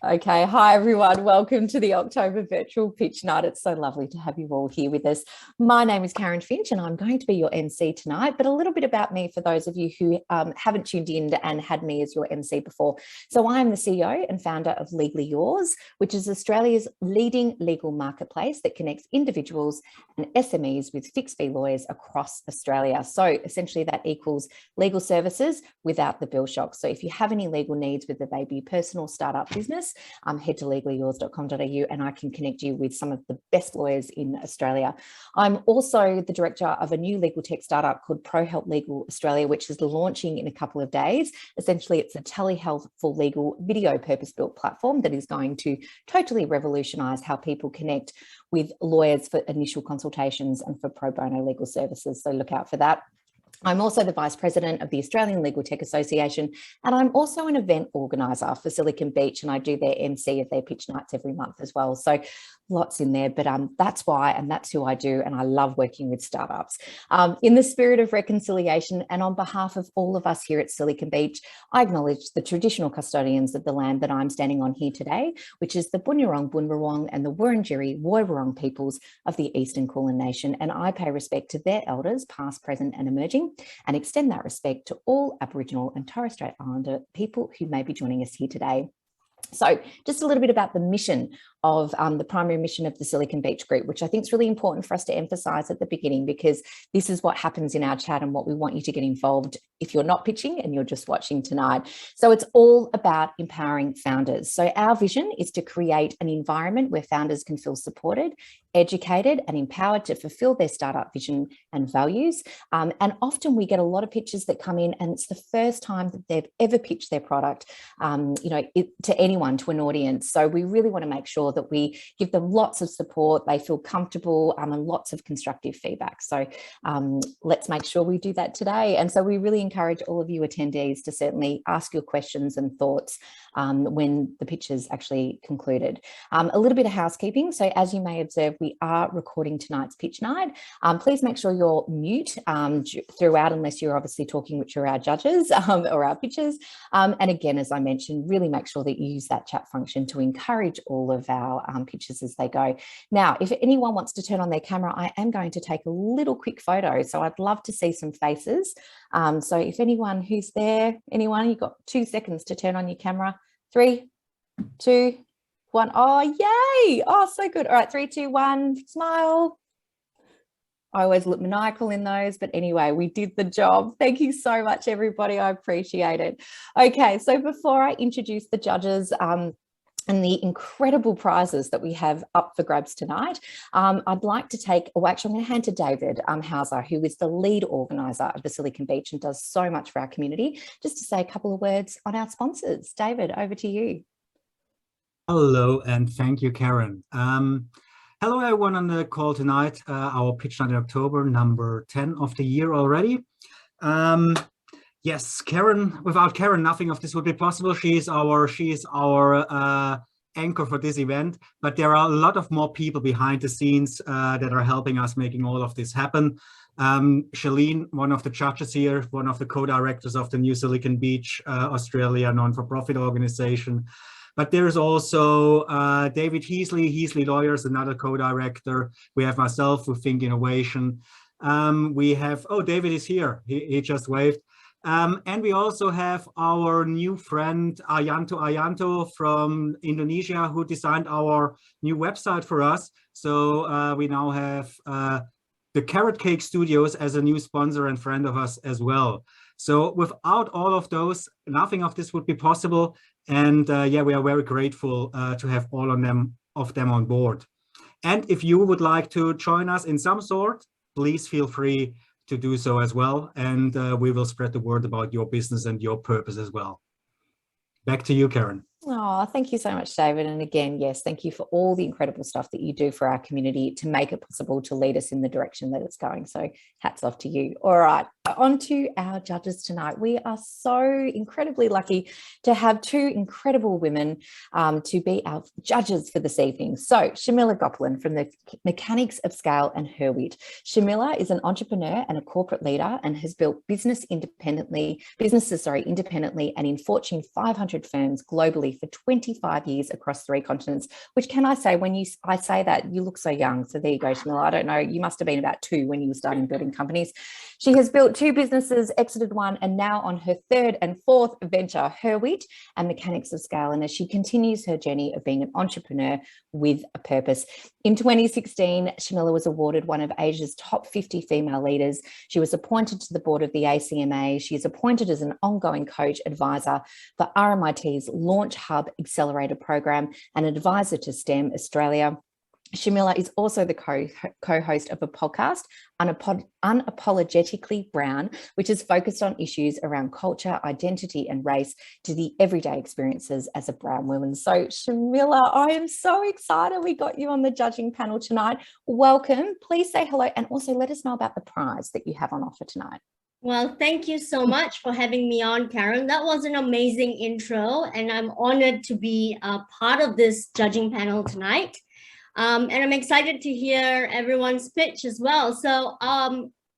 Okay, hi everyone. Welcome to the October Virtual Pitch Night. It's so lovely to have you all here with us. My name is Karen Finch and I'm going to be your MC tonight, but a little bit about me for those of you who haven't tuned in and had me as your MC before. So I am the CEO and founder of Legally Yours, which is Australia's leading legal marketplace that connects individuals and SMEs with fixed fee lawyers across Australia. So essentially that equals legal services without the bill shock. So if you have any legal needs, whether they be personal, startup, business, head to legallyyours.com.au and I can connect you with some of the best lawyers in Australia. I'm also the director of a new legal tech startup called ProHelp Legal Australia, which is launching in a couple of days. Essentially, it's a telehealth for legal video purpose-built platform that is going to totally revolutionise how people connect with lawyers for initial consultations and for pro bono legal services. So look out for that. I'm also the Vice President of the Australian Legal Tech Association, and I'm also an event organiser for Silicon Beach, and I do their MC of their pitch nights every month as well. So lots in there, but that's why, and that's who I do, and I love working with startups. In the spirit of reconciliation, and on behalf of all of us here at Silicon Beach, I acknowledge the traditional custodians of the land that I'm standing on here today, which is the Bunurong, Bunurong and the Wurundjeri Woiwurrung peoples of the Eastern Kulin Nation, and I pay respect to their elders, past, present and emerging, and extend that respect to all Aboriginal and Torres Strait Islander people who may be joining us here today. So just a little bit about the mission of the primary mission of the Silicon Beach Group, which I think is really important for us to emphasise at the beginning, because this is what happens in our chat and what we want you to get involved if you're not pitching and you're just watching tonight. So it's all about empowering founders. So our vision is to create an environment where founders can feel supported, educated and empowered to fulfill their startup vision and values. And often we get a lot of pitches that come in and it's the first time that they've ever pitched their product, to anyone, to an audience. So we really want to make sure that we give them lots of support, they feel comfortable, and lots of constructive feedback. So let's make sure we do that today. And so we really encourage all of you attendees to certainly ask your questions and thoughts when the pitch is actually concluded. A little bit of housekeeping. So as you may observe, we are recording tonight's pitch night. Please make sure you're mute throughout, unless you're obviously talking, which are our judges or our pitchers. And again, as I mentioned, really make sure that you use that chat function to encourage all of our pitches as they go. Now, if anyone wants to turn on their camera, I am going to take a little quick photo. So I'd love to see some faces. So if anyone who's there, anyone, you've got 2 seconds to turn on your camera. 3, 2, 1. Oh, yay. Oh, so good. All right, 3, 2, 1, smile. I always look maniacal in those, but anyway, we did the job. Thank you so much, everybody. I appreciate it. Okay, so before I introduce the judges and the incredible prizes that we have up for grabs tonight, I'd like to take, actually I'm going to hand to David Hauser, who is the lead organiser of the Silicon Beach and does so much for our community, just to say a couple of words on our sponsors. David, over to you. Hello, and thank you, Karen. Hello, everyone on the call tonight. Our pitch night in October, number 10 of the year already. Yes, Karen. Without Karen, nothing of this would be possible. She is our anchor for this event. But there are a lot of more people behind the scenes that are helping us making all of this happen. Shelin, one of the judges here, one of the co-directors of the new Silicon Beach Australia non-for-profit organization. But there's also David Heasley Lawyers, another co-director. We have myself with Think Innovation. We have, oh, David is here. He just waved. And we also have our new friend, Ayanto from Indonesia, who designed our new website for us. So we now have the Carrot Cake Studios as a new sponsor and friend of us as well. So without all of those, nothing of this would be possible. And yeah, we are very grateful to have all of them on board. And if you would like to join us in some sort, please feel free to do so as well. And we will spread the word about your business and your purpose as well. Back to you, Karen. Oh, thank you so much, David. And again, yes, thank you for all the incredible stuff that you do for our community to make it possible to lead us in the direction that it's going. So hats off to you. All right. On to our judges tonight. We are so incredibly lucky to have two incredible women to be our judges for this evening. So Shamila Goplan from the Mechanics of Scale and HerWit. Shamila is an entrepreneur and a corporate leader and has built businesses independently and in Fortune 500 firms globally for 25 years across 3 continents, which can I say, when I say that, you look so young. So there you go, Shamila. I don't know, you must have been about 2 when you were starting building companies. She has built 2 businesses, exited 1, and now on her 3rd and 4th venture, HerWit and Mechanics of Scale. And as she continues her journey of being an entrepreneur with a purpose. In 2016, Shamila was awarded one of Asia's top 50 female leaders. She was appointed to the board of the ACMA. She is appointed as an ongoing coach advisor for RMIT's Launch Hub Accelerator Program and advisor to STEM Australia. Shamila is also the co-host of a podcast, Unapologetically Brown, which is focused on issues around culture, identity, and race to the everyday experiences as a brown woman. So Shamila, I am so excited we got you on the judging panel tonight. Welcome. Please say hello and also let us know about the prize that you have on offer tonight. Well, thank you so much for having me on, Karen. That was an amazing intro, and I'm honored to be a part of this judging panel tonight. And I'm excited to hear everyone's pitch as well. So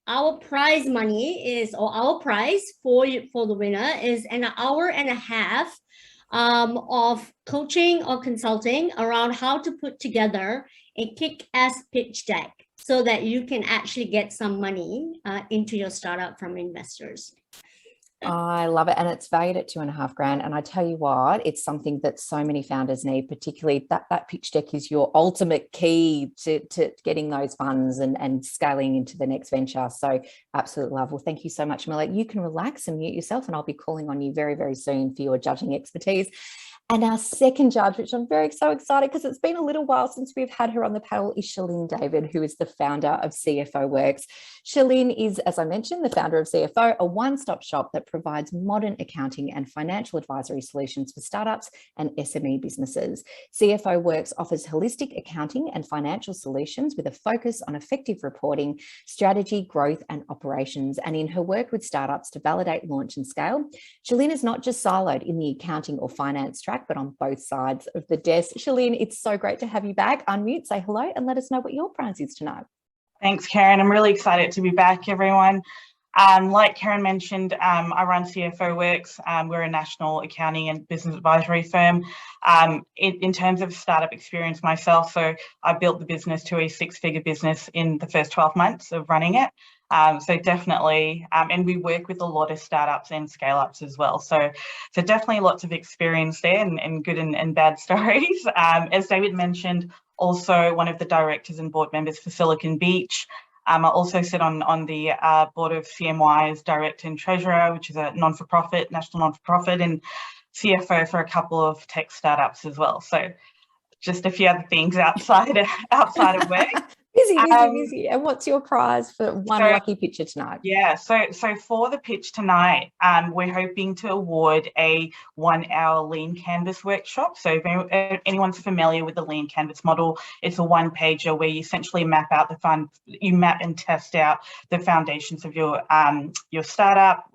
our prize money is, or our prize for the winner is an hour and a half of coaching or consulting around how to put together a kick-ass pitch deck so that you can actually get some money into your startup from investors. I love it. And it's valued at $2,500. And I tell you what, it's something that so many founders need, particularly that pitch deck is your ultimate key to getting those funds and scaling into the next venture. So absolutely love. Well, thank you so much, Mila. You can relax and mute yourself, and I'll be calling on you very, very soon for your judging expertise. And our second judge, which I'm so excited because it's been a little while since we've had her on the panel, is Shelin David, who is the founder of CFO Worx. Shelin is, as I mentioned, the founder of CFO, a one-stop shop that provides modern accounting and financial advisory solutions for startups and SME businesses. CFO Worx offers holistic accounting and financial solutions with a focus on effective reporting, strategy, growth, and operations. And in her work with startups to validate, launch, and scale, Shelin is not just siloed in the accounting or finance track, but on both sides of the desk. Shelin, it's so great to have you back. Unmute, say hello, and let us know what your prize is tonight. Thanks, Karen. I'm really excited to be back, everyone. Like Karen mentioned, I run CFO Worx. We're a national accounting and business advisory firm. In terms of startup experience myself, so I built the business to a 6-figure business in the first 12 months of running it. So definitely, and we work with a lot of startups and scale-ups as well. So definitely lots of experience there and good and bad stories. As David mentioned, also one of the directors and board members for Silicon Beach. I also sit on the board of CMY as director and treasurer, which is a non-for-profit, national non-for-profit, and CFO for a couple of tech startups as well. So just a few other things outside of work. Busy. And what's your prize for one lucky pitcher tonight? Yeah, so for the pitch tonight, we're hoping to award a 1-hour lean canvas workshop. So if anyone's familiar with the lean canvas model, it's a 1-pager where you essentially map out you map and test out the foundations of your startup,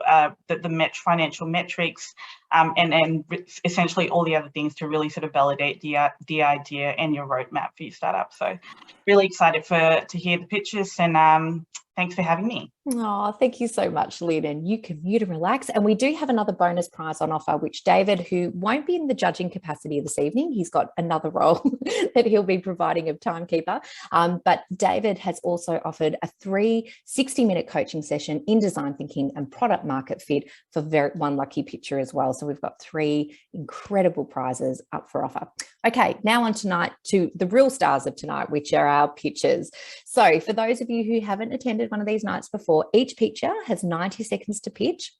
the financial metrics, and essentially all the other things to really sort of validate the idea and your roadmap for your startup. So really excited to hear the pitches, and thanks for having me. Oh, thank you so much, Lynn. And you can mute and relax. And we do have another bonus prize on offer, which David, who won't be in the judging capacity this evening, he's got another role that he'll be providing of timekeeper. But David has also offered a 3 60-minute coaching session in design thinking and product market fit for one lucky pitcher as well. So we've got 3 incredible prizes up for offer. Okay, now on tonight to the real stars of tonight, which are our pitchers. So for those of you who haven't attended one of these nights before, each pitcher has 90 seconds to pitch.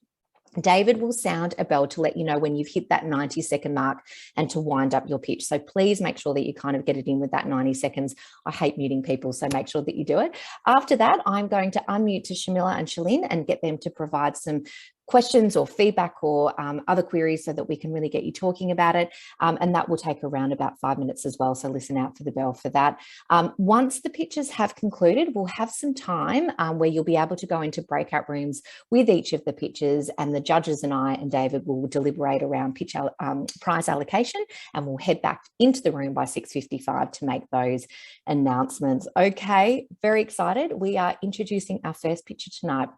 David will sound a bell to let you know when you've hit that 90-second mark and to wind up your pitch. So please make sure that you kind of get it in with that 90 seconds. I hate muting people, so make sure that you do it. After that, I'm going to unmute to Shamila and Shelin and get them to provide some questions or feedback or other queries so that we can really get you talking about it. And that will take around about 5 minutes as well. So listen out for the bell for that. Once the pitches have concluded, we'll have some time where you'll be able to go into breakout rooms with each of the pitches, and the judges and I and David will deliberate around prize allocation, and we'll head back into the room by 6:55 to make those announcements. Okay, very excited. We are introducing our first pitcher tonight.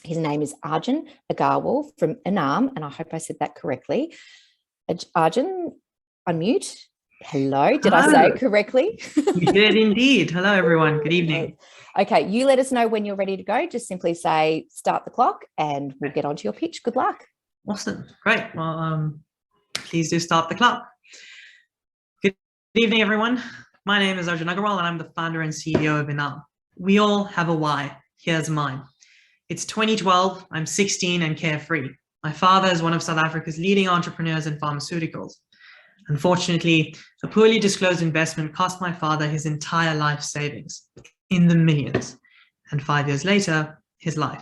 His name is Arjun Agarwal from Inaam, and I hope I said that correctly. Arjun, unmute. Hello, did I say it correctly? You did indeed. Hello, everyone. Good evening. Okay, you let us know when you're ready to go. Just simply say, start the clock, and we'll get onto your pitch. Good luck. Awesome. Great. Well, please do start the clock. Good evening, everyone. My name is Arjun Agarwal, and I'm the founder and CEO of Inaam. We all have a why. Here's mine. It's 2012, I'm 16 and carefree. My father is one of South Africa's leading entrepreneurs in pharmaceuticals. Unfortunately, a poorly disclosed investment cost my father his entire life savings, in the millions, and 5 years later, his life.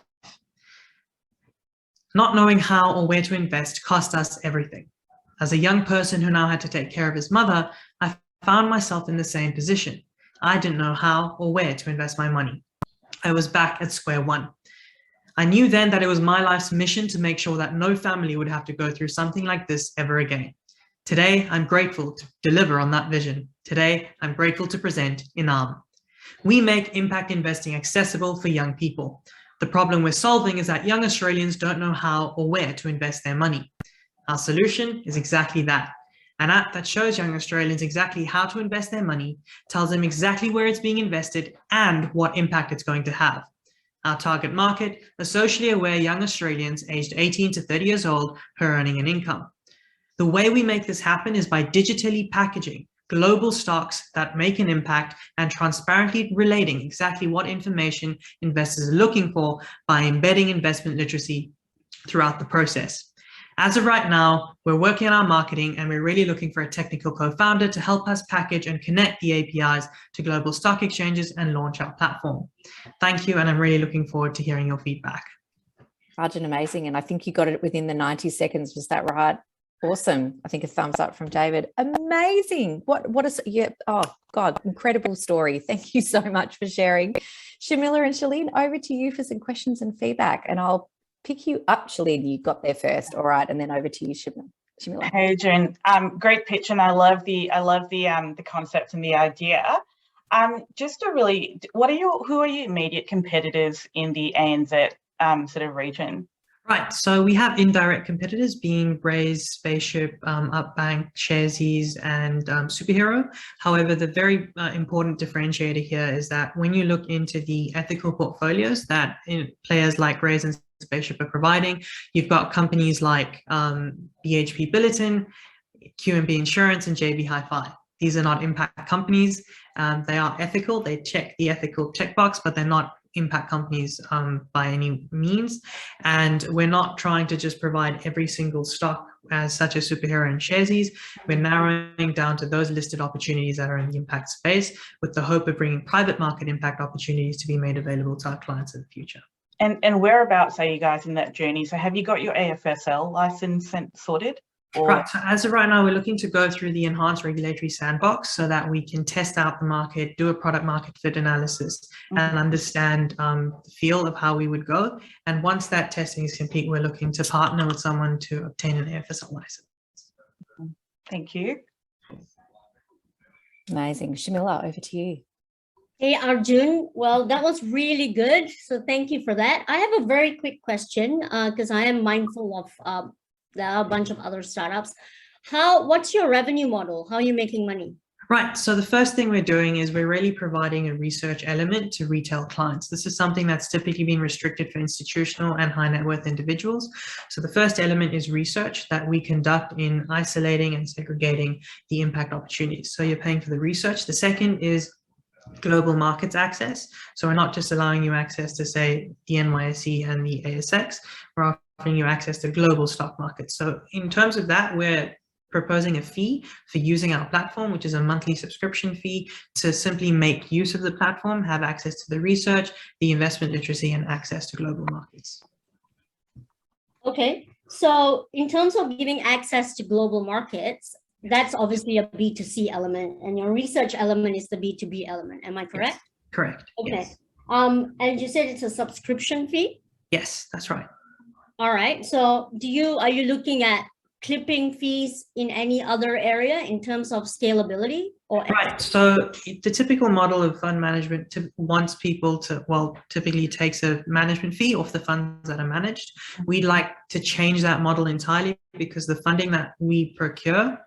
Not knowing how or where to invest cost us everything. As a young person who now had to take care of his mother, I found myself in the same position. I didn't know how or where to invest my money. I was back at square one. I knew then that it was my life's mission to make sure that no family would have to go through something like this ever again. Today, I'm grateful to deliver on that vision. Today, I'm grateful to present Inaam. We make impact investing accessible for young people. The problem we're solving is that young Australians don't know how or where to invest their money. Our solution is exactly that. An app that shows young Australians exactly how to invest their money, tells them exactly where it's being invested and what impact it's going to have. Our target market are socially aware young Australians aged 18 to 30 years old who are earning an income. The way we make this happen is by digitally packaging global stocks that make an impact and transparently relating exactly what information investors are looking for by embedding investment literacy throughout the process. As of right now, we're working on our marketing and we're really looking for a technical co-founder to help us package and connect the APIs to global stock exchanges and launch our platform. Thank you, and I'm really looking forward to hearing your feedback. Arjun, amazing. And I think you got it within the 90 seconds. Was that right? Awesome. I think a thumbs up from David. Amazing. What is, yeah, oh God, incredible story. Thank you so much for sharing. Shamila and Shelin, over to you for some questions and feedback, and I'll pick you up. Shelin, you got there first. All right, and then over to you, Shamila. Hey, Jen. Great pitch, and I love the concept and the idea. Just to really, who are your immediate competitors in the ANZ sort of region? Right, so we have indirect competitors being Braze, Spaceship, Upbank, Sharesies, and Superhero. However, the very important differentiator here is that when you look into the ethical portfolios that players like Braze and Spaceship are providing, you've got companies like BHP Billiton, QNB Insurance, and JB Hi-Fi. These are not impact companies. They are ethical. They check the ethical checkbox, but they're not impact companies by any means. And we're not trying to just provide every single stock as such as Superhero and Sharesies. We're narrowing down to those listed opportunities that are in the impact space with the hope of bringing private market impact opportunities to be made available to our clients in the future. And whereabouts are you guys in that journey? So have you got your AFSL license sorted? Right, so as of right now, we're looking to go through the enhanced regulatory sandbox so that we can test out the market, do a product market fit analysis, and understand the feel of how we would go. And once that testing is complete, we're looking to partner with someone to obtain an AFSL license. Thank you. Amazing. Shamila, over to you. Hey, Arjun. Well, that was really good. So thank you for that. I have a very quick question because I am mindful of there are a bunch of other startups. What's your revenue model? How are you making money? Right. So the first thing we're doing is we're really providing a research element to retail clients. This is something that's typically been restricted for institutional and high net worth individuals. So the first element is research that we conduct in isolating and segregating the impact opportunities. So you're paying for the research. The second is global markets access. So we're not just allowing you access to, say, the NYSE and the ASX, we're offering you access to global stock markets. So in terms of that, we're proposing a fee for using our platform, which is a monthly subscription fee to simply make use of the platform, have access to the research, the investment literacy, and access to global markets. Okay. So in terms of giving access to global markets, that's obviously a B2C element, and your research element is the B2B element. Am I correct? Yes, correct. Okay. Yes. And you said it's a subscription fee? Yes, that's right. All right. So are you looking at clipping fees in any other area in terms of scalability or? Right. So the typical model of fund management wants people to, typically takes a management fee off the funds that are managed. We'd like to change that model entirely, because the funding that we procure,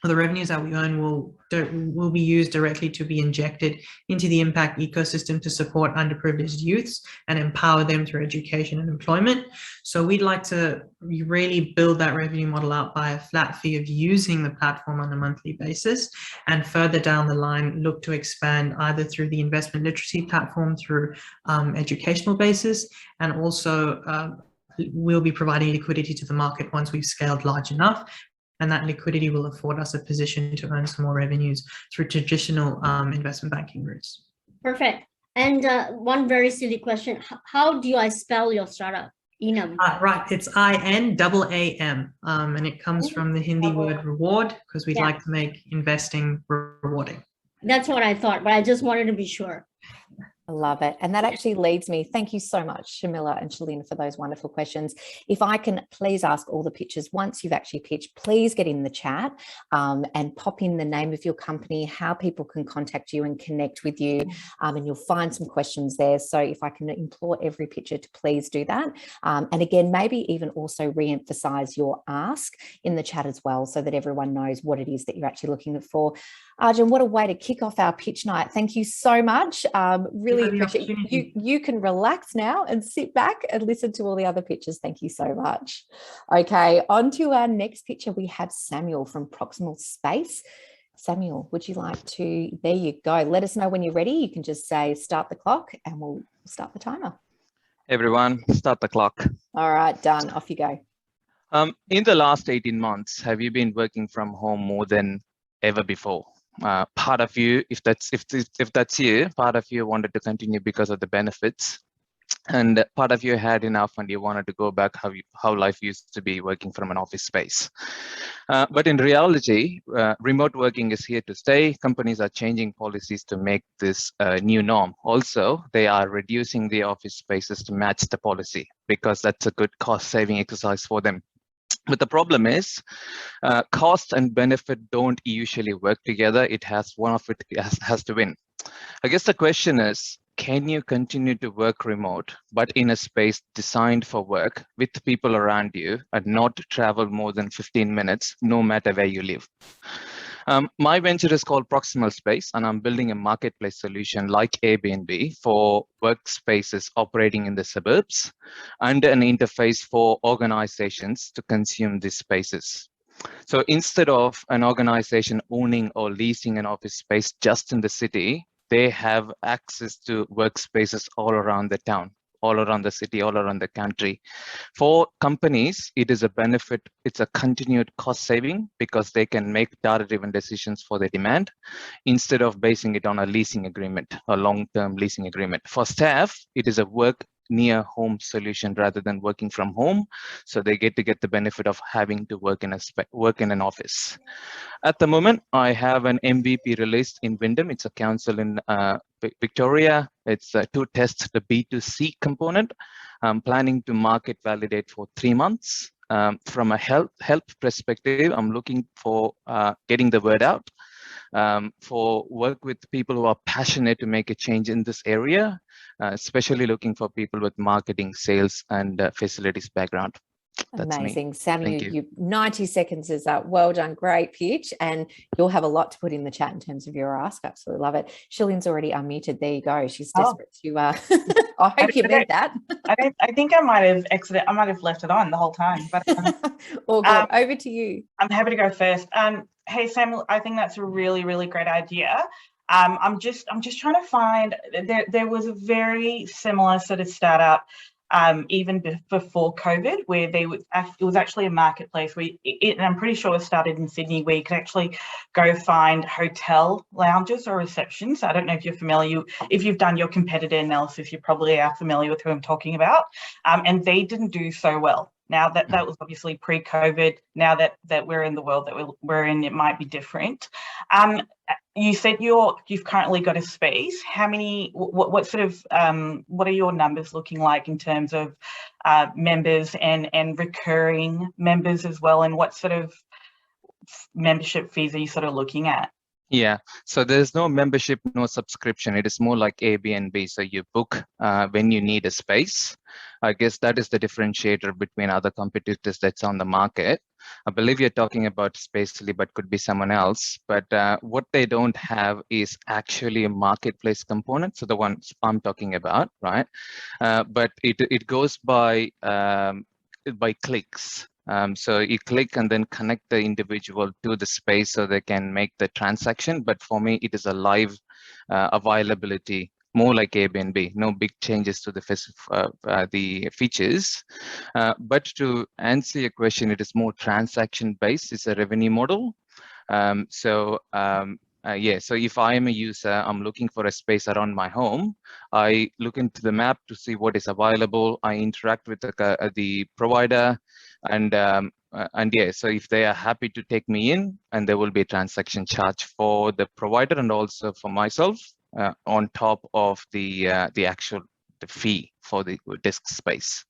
or the revenues that we earn, will be used directly to be injected into the impact ecosystem to support underprivileged youths and empower them through education and employment. So we'd like to really build that revenue model out by a flat fee of using the platform on a monthly basis, and further down the line look to expand either through the investment literacy platform through educational basis, and also we'll be providing liquidity to the market once we've scaled large enough. And that liquidity will afford us a position to earn some more revenues through traditional investment banking routes. Perfect. And one very silly question. How do I spell your startup? Inaam. Right, it's INAAM, and it comes from the Hindi word reward, because we'd like to make investing rewarding. That's what I thought, but I just wanted to be sure. I love it. And that actually leads me, thank you so much, Shamila and Shelin, for those wonderful questions. If I can please ask all the pitchers, once you've actually pitched, please get in the chat and pop in the name of your company, how people can contact you and connect with you, and you'll find some questions there. So if I can implore every pitcher to please do that. And again, maybe even also re-emphasize your ask in the chat as well, so that everyone knows what it is that you're actually looking for. Arjun, what a way to kick off our pitch night. Thank you so much. Really appreciate you. You can relax now and sit back and listen to all the other pitches. Thank you so much. Okay, on to our next pitcher. We have Samuel from ProximalSpace. Samuel, would you like to, there you go. Let us know when you're ready. You can just say start the clock and we'll start the timer. Everyone, start the clock. All right, done. Off you go. In the last 18 months, have you been working from home more than ever before? Part of you, if that's you, part of you wanted to continue because of the benefits, and part of you had enough and you wanted to go back how life used to be working from an office space. But in reality, remote working is here to stay. Companies are changing policies to make this a new norm. Also, they are reducing the office spaces to match the policy, because that's a good cost-saving exercise for them. But the problem is, cost and benefit don't usually work together. One of it has to win. I guess the question is, can you continue to work remote, but in a space designed for work with people around you, and not travel more than 15 minutes, no matter where you live? My venture is called ProximalSpace, and I'm building a marketplace solution like Airbnb for workspaces operating in the suburbs, and an interface for organizations to consume these spaces. So instead of an organization owning or leasing an office space just in the city, they have access to workspaces all around the town, all around the city, all around the country. For companies, it is a benefit. It's a continued cost saving, because they can make data-driven decisions for their demand instead of basing it on a leasing agreement, a long-term leasing agreement. For staff, it is a work near home solution rather than working from home. So they get the benefit of having to work in an office. At the moment, I have an MVP released in Wyndham. It's a council in Victoria. It's to test the B2C component. I'm planning to market validate for 3 months. From a health perspective, I'm looking for getting the word out, for work with people who are passionate to make a change in this area, especially looking for people with marketing, sales, and facilities background. That's amazing. Me. Samuel, you 90 seconds is up. Well done. Great pitch. And you'll have a lot to put in the chat in terms of your ask. Absolutely love it. Shilin's already unmuted. There you go. She's desperate to I hope you meant that. I think I might have exited. I might have left it on the whole time. But all good. Over to you. I'm happy to go first. Hey Samuel, I think that's a really, really great idea. I'm just trying to find, there was a very similar sort of startup even before COVID, where it was actually a marketplace where and I'm pretty sure it started in Sydney, where you could actually go find hotel lounges or receptions. I don't know if you're familiar, if you've done your competitor analysis, you probably are familiar with who I'm talking about. And they didn't do so well. Now that was obviously pre-COVID. Now that we're in the world that we're in, it might be different. You said you've currently got a space. How many? What sort of what are your numbers looking like in terms of members and recurring members as well? And what sort of membership fees are you sort of looking at? Yeah, so there's no membership, no subscription. It is more like Airbnb. So you book when you need a space. I guess that is the differentiator between other competitors that's on the market. I believe you're talking about Spacely, but could be someone else. But what they don't have is actually a marketplace component. So the ones I'm talking about, right? But it goes by clicks. So you click and then connect the individual to the space so they can make the transaction. But for me, it is a live availability, more like Airbnb. No big changes to the features. But to answer your question, it is more transaction based. It's a revenue model. Yeah, so if I am a user, I'm looking for a space around my home. I look into the map to see what is available. I interact with the provider, and yeah, so if they are happy to take me in, and there will be a transaction charge for the provider and also for myself on top of the fee for the disk space.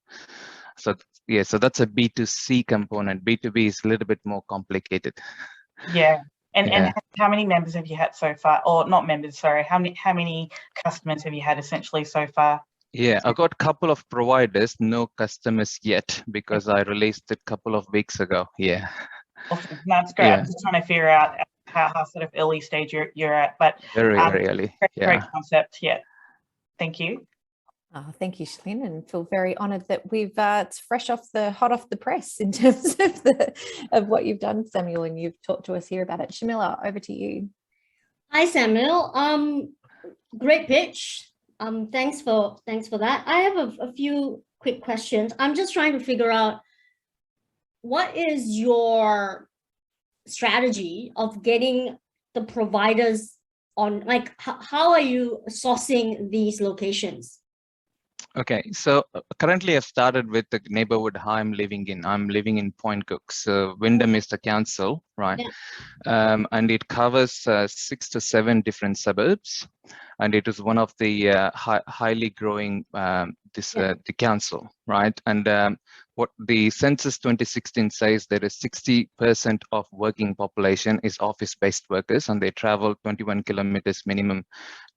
So yeah, so that's a B2C component. B2B is a little bit more complicated. Yeah. And how many members have you had so far? Or not members, sorry. How many customers have you had essentially so far? Yeah, I got a couple of providers, no customers yet, because I released it a couple of weeks ago. Yeah. Awesome. That's great. Yeah. I'm just trying to figure out how sort of early stage you're at, but very early. Great concept. Yeah. Thank you. Oh, thank you, Shelin, and feel very honoured that it's fresh hot off the press in terms of what you've done, Samuel, and you've talked to us here about it. Shamila, over to you. Hi, Samuel. Great pitch. Thanks for that. I have a few quick questions. I'm just trying to figure out what is your strategy of getting the providers on, like, how are you sourcing these locations? Okay, so currently I've started with the neighborhood I'm living in. I'm living in Point Cook. So Wyndham is the council, right? Yeah. And it covers 6 to 7 different suburbs. And it is one of the highly growing, the council, right? And what the census 2016 says, there is 60% of working population is office-based workers, and they travel 21 kilometers minimum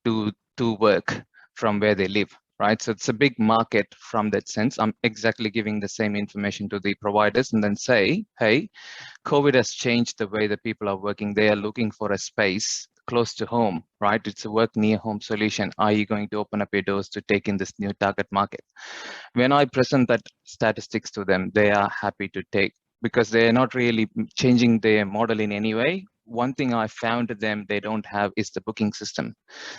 to work from where they live. Right, so it's a big market from that sense. I'm exactly giving the same information to the providers and then say, hey, COVID has changed the way that people are working. They are looking for a space close to home, right? It's a work near home solution. Are you going to open up your doors to take in this new target market? When I present that statistics to them, they are happy to take, because they are not really changing their model in any way. One thing I found them they don't have is the booking system.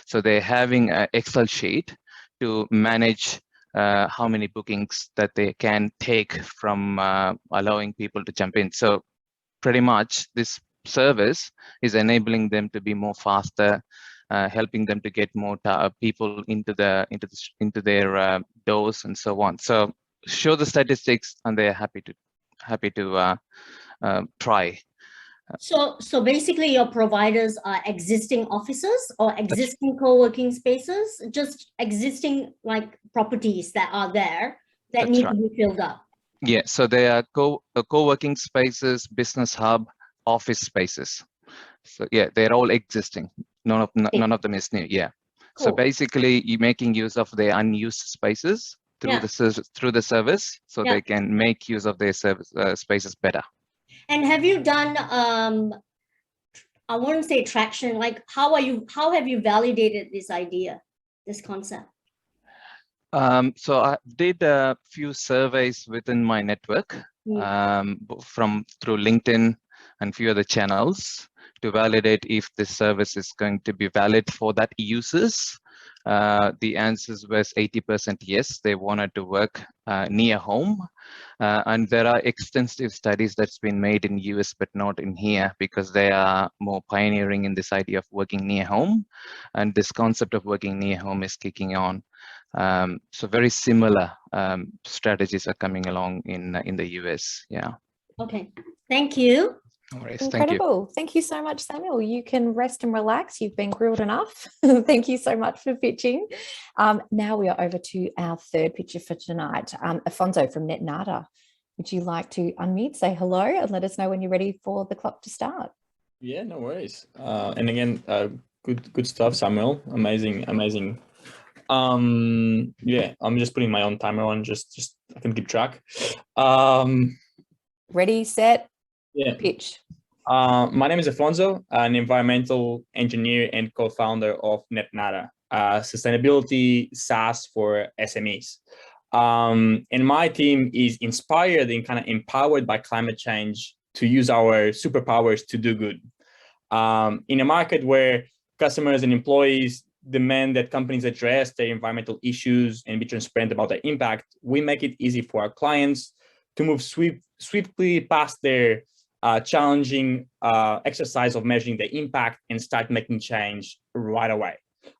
So they're having an Excel sheet to manage how many bookings that they can take from allowing people to jump in. So pretty much this service is enabling them to be more faster, helping them to get more people into their doors and so on. So show the statistics, and they're happy to try. So basically your providers are existing offices or existing co-working spaces, just existing like properties that are there that need to be filled up. Yeah, so they are co-working spaces, business hub, office spaces. So yeah, they're all existing. None of them is new. Yeah. Cool. So basically you're making use of their unused spaces through the service, so they can make use of their service spaces better. And have you done, I wouldn't say traction, like how have you validated this idea, this concept? So I did a few surveys within my network through LinkedIn and few other channels to validate if this service is going to be valid for that users. The answers was 80% yes, they wanted to work near home. And there are extensive studies that's been made in US, but not in here, because they are more pioneering in this idea of working near home. And this concept of working near home is kicking on. So very similar strategies are coming along in the US. Yeah. Okay, thank you. No worries. Thank you. Incredible. Thank you so much, Samuel. You can rest and relax. You've been grilled enough. Thank you so much for pitching. Now we are over to our third pitcher for tonight. Afonso from NetNada. Would you like to unmute, say hello, and let us know when you're ready for the clock to start? Yeah, no worries. And again, good stuff, Samuel. Amazing. Yeah, I'm just putting my own timer on, just I can keep track. Ready, set, yeah. pitch. My name is Afonso, an environmental engineer and co-founder of NetNada, sustainability SaaS for SMEs. And my team is inspired and kind of empowered by climate change to use our superpowers to do good. In a market where customers and employees demand that companies address their environmental issues and be transparent about their impact, we make it easy for our clients to move swiftly past their challenging exercise of measuring the impact and start making change right away.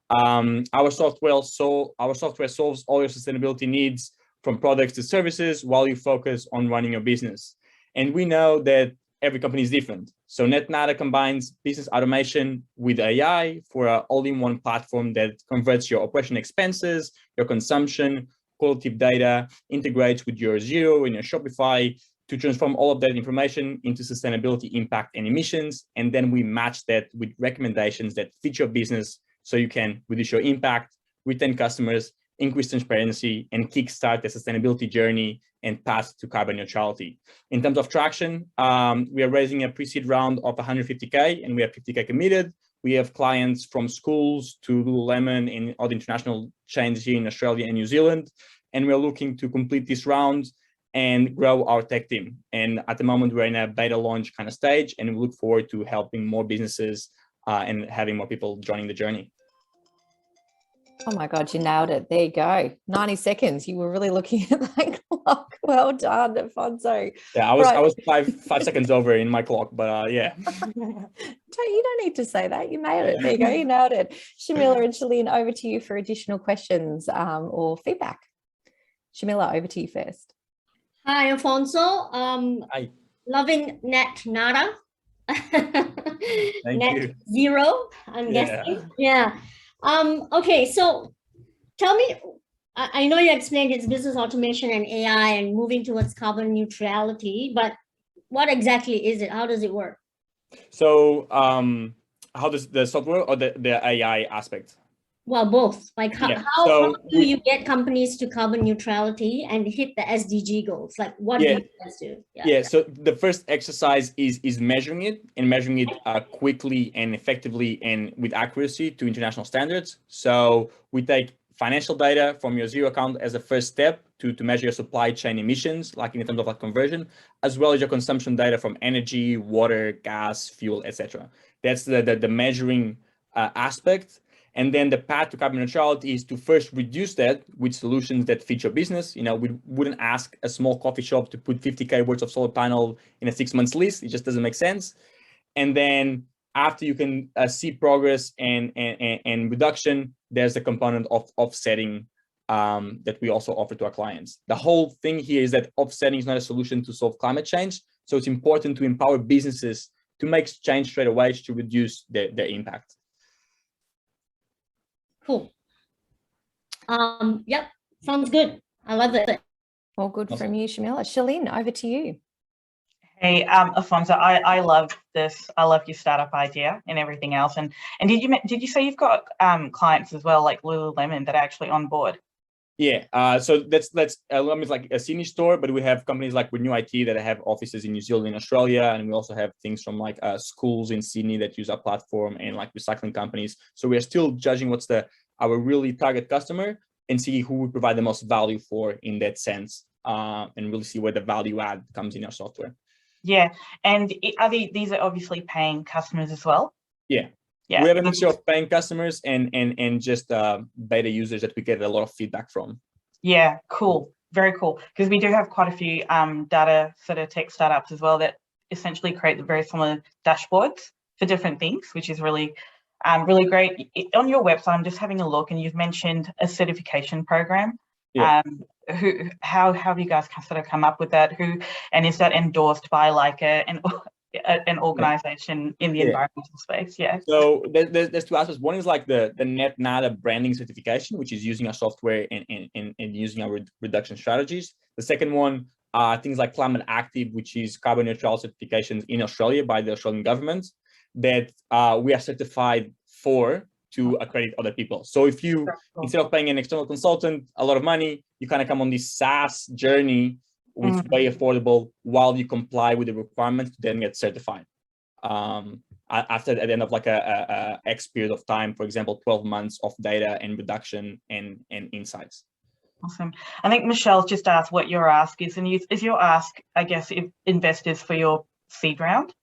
Our software solves all your sustainability needs, from products to services, while you focus on running your business. And we know that every company is different. So NetNada combines business automation with AI for an all-in-one platform that converts your operation expenses, your consumption, qualitative data, integrates with your Zero and your Shopify to transform all of that information into sustainability impact and emissions. And then we match that with recommendations that fit your business so you can reduce your impact, retain customers, increase transparency, and kickstart the sustainability journey and path to carbon neutrality. In terms of traction, we are raising a pre-seed round of 150K and we have 50K committed. We have clients from schools to Lululemon and other international chains here in Australia and New Zealand. And we're looking to complete this round and grow our tech team. And at the moment, we're in a beta launch kind of stage, and we look forward to helping more businesses and having more people joining the journey. Oh my God, you nailed it. There you go. 90 seconds. You were really looking at that clock. Well done, Afonso. Yeah, I was five seconds over in my clock, but yeah. You don't need to say that. You made it. There you go. You nailed it. Shamila and Shelin, over to you for additional questions or feedback. Shamila, over to you first. Hi, Afonso. Hi. Loving NetNada. Thank Net you. Zero, I'm guessing. Yeah. Okay, so tell me, I know you explained it's business automation and AI and moving towards carbon neutrality, but what exactly is it? How does it work? So how does the software or the AI aspect? Well, both. Like how do you get companies to carbon neutrality and hit the SDG goals? Like what do you guys do? Yeah, so the first exercise is measuring it quickly and effectively and with accuracy to international standards. So we take financial data from your Zero account as a first step to measure your supply chain emissions, like in terms of like conversion, as well as your consumption data from energy, water, gas, fuel, etc. That's the measuring aspect. And then the path to carbon neutrality is to first reduce that with solutions that fit your business. You know, we wouldn't ask a small coffee shop to put 50K worth of solar panel in a 6 months list. It just doesn't make sense. And then after you can see progress and reduction, there's the component of offsetting that we also offer to our clients. The whole thing here is that offsetting is not a solution to solve climate change. So it's important to empower businesses to make change straight away to reduce their impact. Cool. Yep, sounds good. I love it. All good from you, Shamila. Shelin, over to you. Hey, Afonso, I love this. I love your startup idea and everything else. And did you say you've got clients as well, like Lululemon, that are actually on board? Yeah, so that's Lululemon is like a Sydney store, but we have companies like Renew IT that have offices in New Zealand and Australia, and we also have things from like schools in Sydney that use our platform and like recycling companies. So we are still judging what's our really target customer and see who would provide the most value for in that sense, and really see where the value add comes in our software. Yeah, and these are obviously paying customers as well? Yeah. Yeah. We have a mixture of paying customers and just beta users that we get a lot of feedback from. Yeah, cool. Very cool. Because we do have quite a few data sort of tech startups as well that essentially create the very similar dashboards for different things, which is really Really great. On your website, I'm just having a look, and you've mentioned a certification program. Yeah. How have you guys sort of come up with that? And is that endorsed by like an organization in the environmental space? Yeah. So there's two aspects. One is like the NetNada branding certification, which is using our software and using our reduction strategies. The second one, things like Climate Active, which is carbon neutral certifications in Australia by the Australian government, that we are certified for to accredit other people. So if you, instead of paying an external consultant a lot of money, you kind of come on this SaaS journey, which is way affordable while you comply with the requirements to then get certified. At the end of like a X period of time, for example, 12 months of data and reduction and insights. Awesome. I think Michelle's just asked what your ask is, and is your ask, I guess, if investors for your seed round?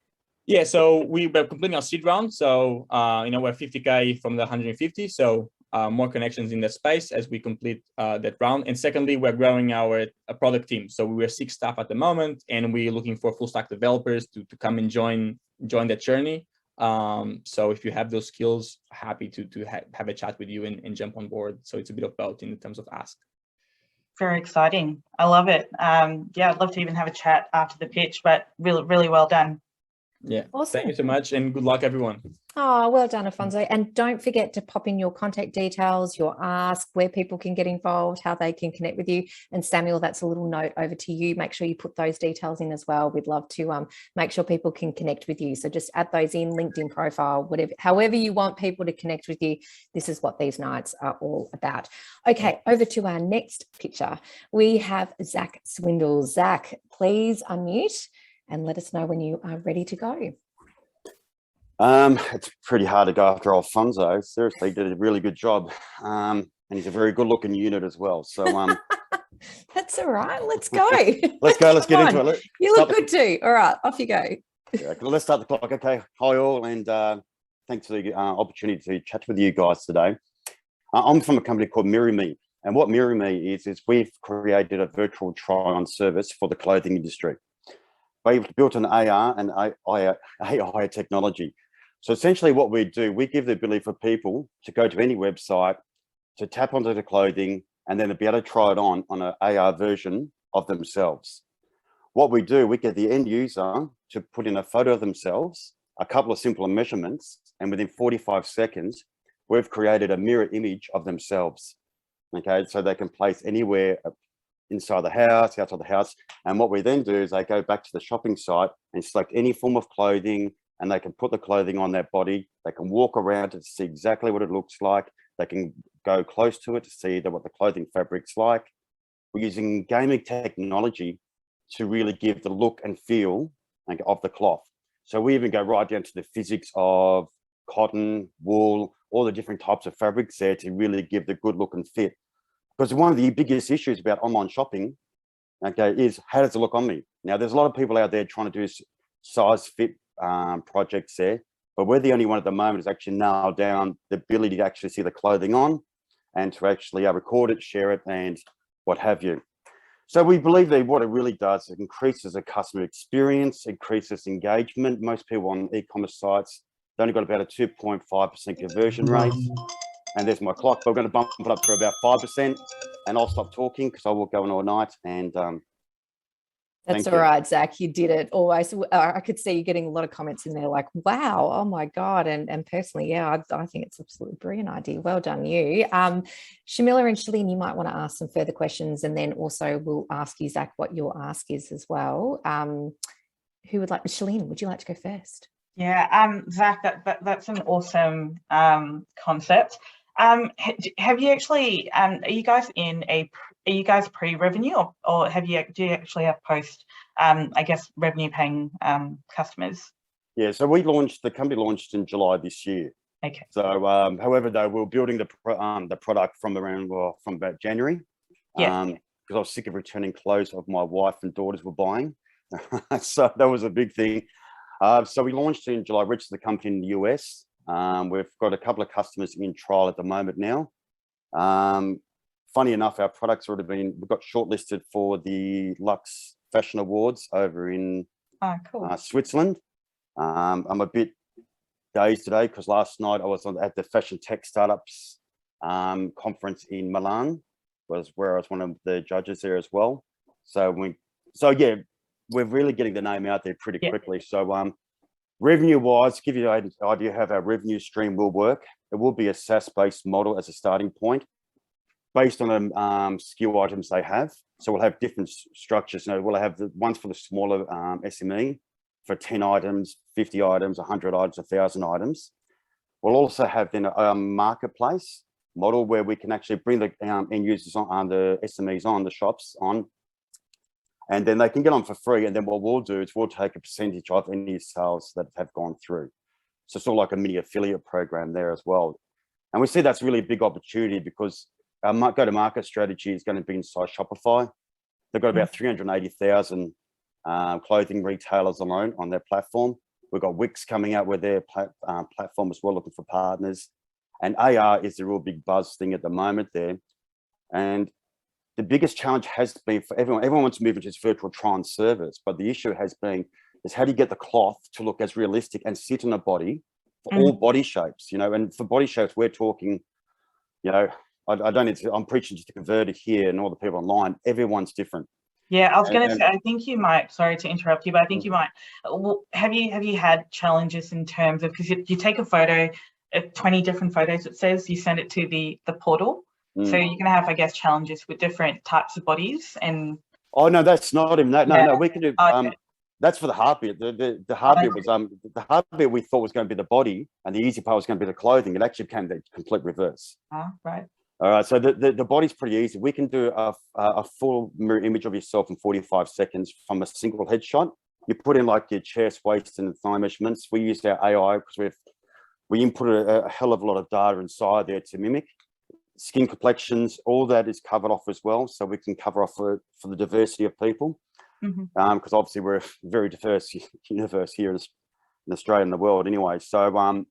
Yeah, so we're completing our seed round. So, we're 50K from the 150. So more connections in that space as we complete that round. And secondly, we're growing our product team. So we're 6 staff at the moment, and we're looking for full stack developers to come and join that journey. So if you have those skills, happy to have a chat with you and jump on board. So it's a bit of both in terms of ask. Very exciting. I love it. Yeah, I'd love to even have a chat after the pitch, but really, really well done. Yeah, awesome. Thank you so much, and good luck, everyone. Oh, well done, Afonso. And don't forget to pop in your contact details, your ask, where people can get involved, how they can connect with you. And Samuel, that's a little note over to you. Make sure you put those details in as well. We'd love to make sure people can connect with you. So just add those in, LinkedIn profile, whatever, however you want people to connect with you. This is what these nights are all about. Okay, over to our next picture. We have Zac Swindells. Zac, please unmute and let us know when you are ready to go. It's pretty hard to go after Afonso. Seriously, he did a really good job. And he's a very good looking unit as well. So that's all right. Let's go. Let's go. Let's get into it. You look good too. All right, off you go. Yeah, let's start the clock. Okay. Hi all, and thanks for the opportunity to chat with you guys today. I'm from a company called Mirrarme. And what Mirrarme is we've created a virtual try-on service for the clothing industry. We've built an AR and AI technology. So essentially what we do, we give the ability for people to go to any website, to tap onto the clothing, and then to be able to try it on an AR version of themselves. What we do, we get the end user to put in a photo of themselves, a couple of simple measurements, and within 45 seconds, we've created a mirror image of themselves. Okay, so they can place anywhere inside the house, outside the house. And what we then do is they go back to the shopping site and select any form of clothing, and they can put the clothing on their body. They can walk around to see exactly what it looks like. They can go close to it to see what the clothing fabric's like. We're using gaming technology to really give the look and feel of the cloth. So we even go right down to the physics of cotton, wool, all the different types of fabrics there to really give the good look and fit. Because one of the biggest issues about online shopping, okay, is how does it look on me? Now, there's a lot of people out there trying to do size fit projects there, but we're the only one at the moment that's actually nailed down the ability to actually see the clothing on and to actually record it, share it, and what have you. So we believe that what it really does, it increases the customer experience, increases engagement. Most people on e-commerce sites, they've only got about a 2.5% conversion rate. And there's my clock, but we're going to bump it up to about 5%, and I'll stop talking because I will go on all night. And that's all right, Zac. You did it always. I could see you getting a lot of comments in there like, wow, oh my God. And personally, yeah, I think it's absolutely brilliant idea. Well done, you. Shamila and Shelin, you might want to ask some further questions, and then also we'll ask you, Zac, what your ask is as well. Who would like, Shelin, would you like to go first? Yeah, Zac, that's an awesome concept. Have you actually, are you guys pre-revenue, or do you actually have post, I guess, revenue paying customers? Yeah, so the company launched in July this year. Okay. So, however, though, we're building the product from about January. Yeah. Because I was sick of returning clothes of my wife and daughters were buying. So that was a big thing. So we launched in July, registered the company in the US. We've got a couple of customers in trial at the moment now. Funny enough, our products we got shortlisted for the Luxe Fashion Awards over in cool. Switzerland. I'm a bit days today because last night I was at the Fashion Tech Startups conference in Milan, was where I was one of the judges there as well. So yeah, we're really getting the name out there pretty quickly. So revenue wise, give you an idea how our revenue stream will work. It will be a SaaS-based model as a starting point, based on the skill items they have. So we'll have different structures. We'll have the ones for the smaller SME for 10 items, 50 items, 100 items, 1,000 items. We'll also have then a marketplace model where we can actually bring the end users on, the SMEs on, the shops on, and then they can get on for free. And then what we'll do is we'll take a percentage of any sales that have gone through. So it's sort of like a mini affiliate program there as well. And we see that's really a big opportunity because our go-to-market strategy is going to be inside Shopify. They've got about 380,000 clothing retailers alone on their platform. We've got Wix coming out with their platform as well, looking for partners. And AR is the real big buzz thing at the moment there. And the biggest challenge has been for everyone wants to move into this virtual try-on service, but the issue has been is how do you get the cloth to look as realistic and sit on a body for all body shapes, and for body shapes, we're talking, I don't need to, I'm preaching to the converted here and all the people online, everyone's different. Yeah, I was going to say, I think you might, sorry to interrupt you, but I think you might, have you had challenges in terms of, because you take a photo, 20 different photos, it says, you send it to the portal. So you're going to have, I guess, challenges with different types of bodies and... Oh, no, that's not even that. No, we can do, that's for the hard bit. The hard bit was, the hard bit we thought was going to be the body and the easy part was going to be the clothing. It actually became the complete reverse. Right. All right, so the body's pretty easy. We can do a full mirror image of yourself in 45 seconds from a single headshot. You put in like your chest, waist, and thigh measurements. We use our AI because we input a hell of a lot of data inside there to mimic. Skin complexions, all that is covered off as well. So we can cover off for the diversity of people. Because obviously we're a very diverse universe here in Australia and the world anyway. So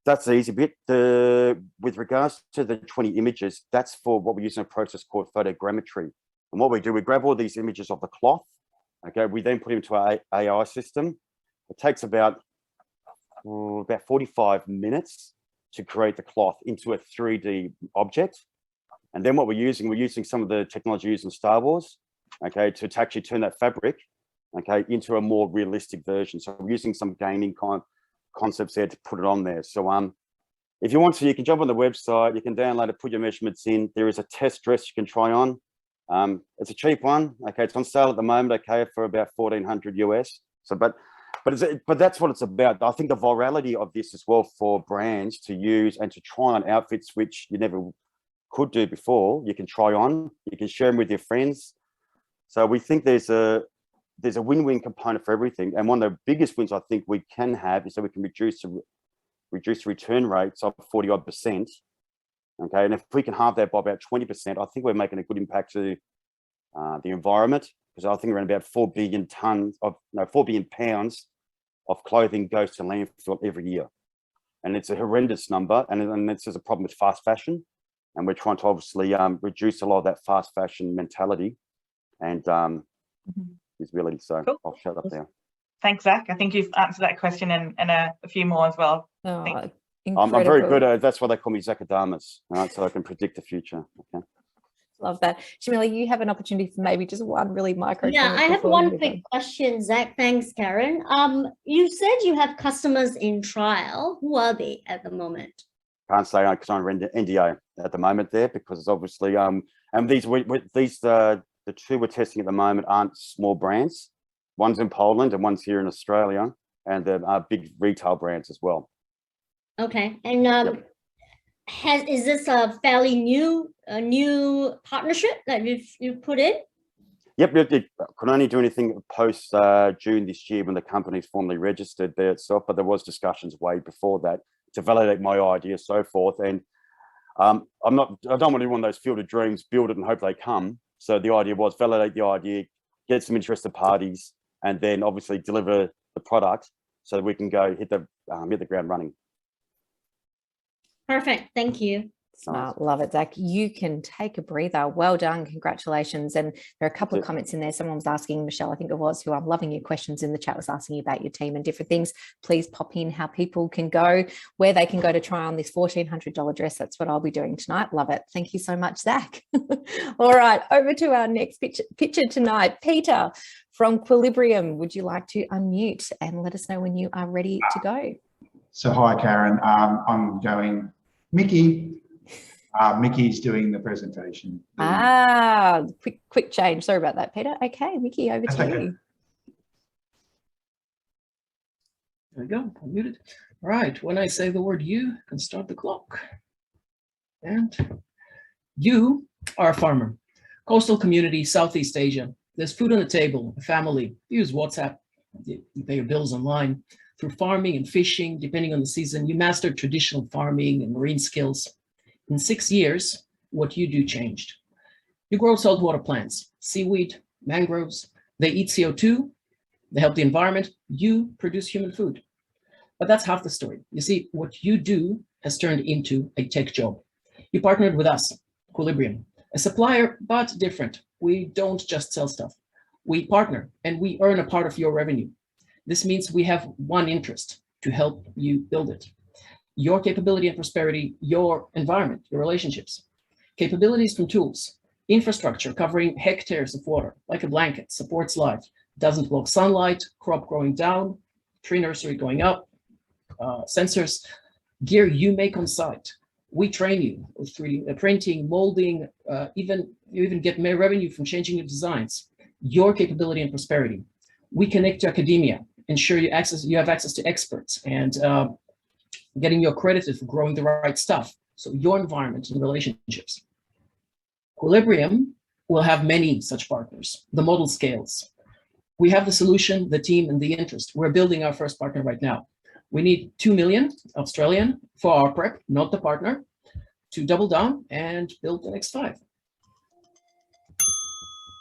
that's the easy bit. With regards to the 20 images, that's for what we use in a process called photogrammetry. And what we do, we grab all these images of the cloth. Okay, we then put it into our AI system. It takes about 45 minutes to create the cloth into a 3D object. And then what we're using some of the technology used in Star Wars, okay, to actually turn that fabric, okay, into a more realistic version. So we're using some gaming concepts there to put it on there. So if you want to, you can jump on the website, you can download it, put your measurements in. There is a test dress you can try on. It's a cheap one, okay, it's on sale at the moment, okay, for about $1,400 US. So but that's what it's about. I think the virality of this as well for brands to use and to try on outfits which you never could do before, you can try on, you can share them with your friends. So we think there's a win-win component for everything. And one of the biggest wins I think we can have is that we can reduce return rates of 40-odd%. Okay, and if we can halve that by about 20%, I think we're making a good impact to the environment, because I think around about 4 billion pounds of clothing goes to landfill every year. And it's a horrendous number. And this is a problem with fast fashion. And we're trying to obviously reduce a lot of that fast fashion mentality. And is really, so cool. I'll shut up there. Thanks, Zac. I think you've answered that question and a few more as well. Oh, I'm very good at it. That's why they call me Zacadamus, right? So I can predict the future. Okay. Love that. Shamila, you have an opportunity for maybe just one really micro. Yeah, I have one quick question, Zac. Thanks, Karen. You said you have customers in trial. Who are they at the moment? Can't say because I'm under NDA at the moment there, because obviously and these the two we're testing at the moment aren't small brands. One's in Poland and one's here in Australia, and they're big retail brands as well. Okay, and is this a fairly new partnership that you've put in? Yep, it could only do anything post June this year when the company's formally registered there itself, but there was discussions way before that to validate my idea, so forth. And I don't want to do one of those field of dreams, build it and hope they come. So the idea was validate the idea, get some interested parties, and then obviously deliver the product so that we can go hit the ground running. Perfect. Thank you. Smart. Love it, Zac. You can take a breather. Well done. Congratulations. And there are a couple of comments in there. Someone was asking, Michelle, I think it was, who I'm loving your questions in the chat, was asking you about your team and different things. Please pop in how people can go, where they can go to try on this $1,400 dress. That's what I'll be doing tonight. Love it. Thank you so much, Zac. All right, over to our next picture tonight. Peter from Quilibrium, would you like to unmute and let us know when you are ready to go? So hi, Karen. I'm going Miki. Miki's doing the presentation. Quick change. Sorry about that, Peter. Okay, Miki, over to you. There we go. I'm muted. All right. When I say the word you, can start the clock. And you are a farmer. Coastal community, Southeast Asia. There's food on the table, a family. You use WhatsApp. You pay your bills online. Through farming and fishing, depending on the season, you mastered traditional farming and marine skills. In 6 years, what you do changed. You grow saltwater plants, seaweed, mangroves. They eat CO2, they help the environment. You produce human food. But that's half the story. You see, what you do has turned into a tech job. You partnered with us, Quilibrium, a supplier, but different. We don't just sell stuff. We partner and we earn a part of your revenue. This means we have one interest: to help you build it. Your capability and prosperity, your environment, your relationships. Capabilities from tools, infrastructure covering hectares of water, like a blanket, supports life, doesn't block sunlight, crop growing down, tree nursery going up, sensors, gear you make on site. We train you with 3D printing, molding, you even get revenue from changing your designs. Your capability and prosperity. We connect to academia, ensure you have access to experts, and getting you accredited for growing the right stuff. So your environment and relationships. Quilibrium will have many such partners. The model scales. We have the solution, the team, and the interest. We're building our first partner right now. We need 2 million Australian for our prep, not the partner, to double down and build the next 5.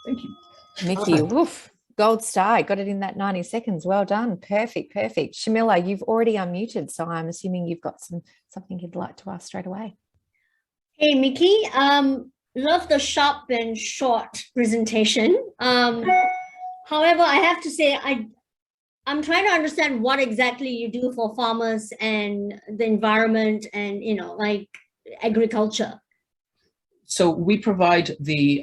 Thank you. Miki, woof. Gold star, got it in that 90 seconds. Well done. Perfect. Shamila, you've already unmuted, so I'm assuming you've got something you'd like to ask straight away. Hey, Miki, love the sharp and short presentation. However, I have to say, I'm trying to understand what exactly you do for farmers and the environment and, like agriculture. So we provide the,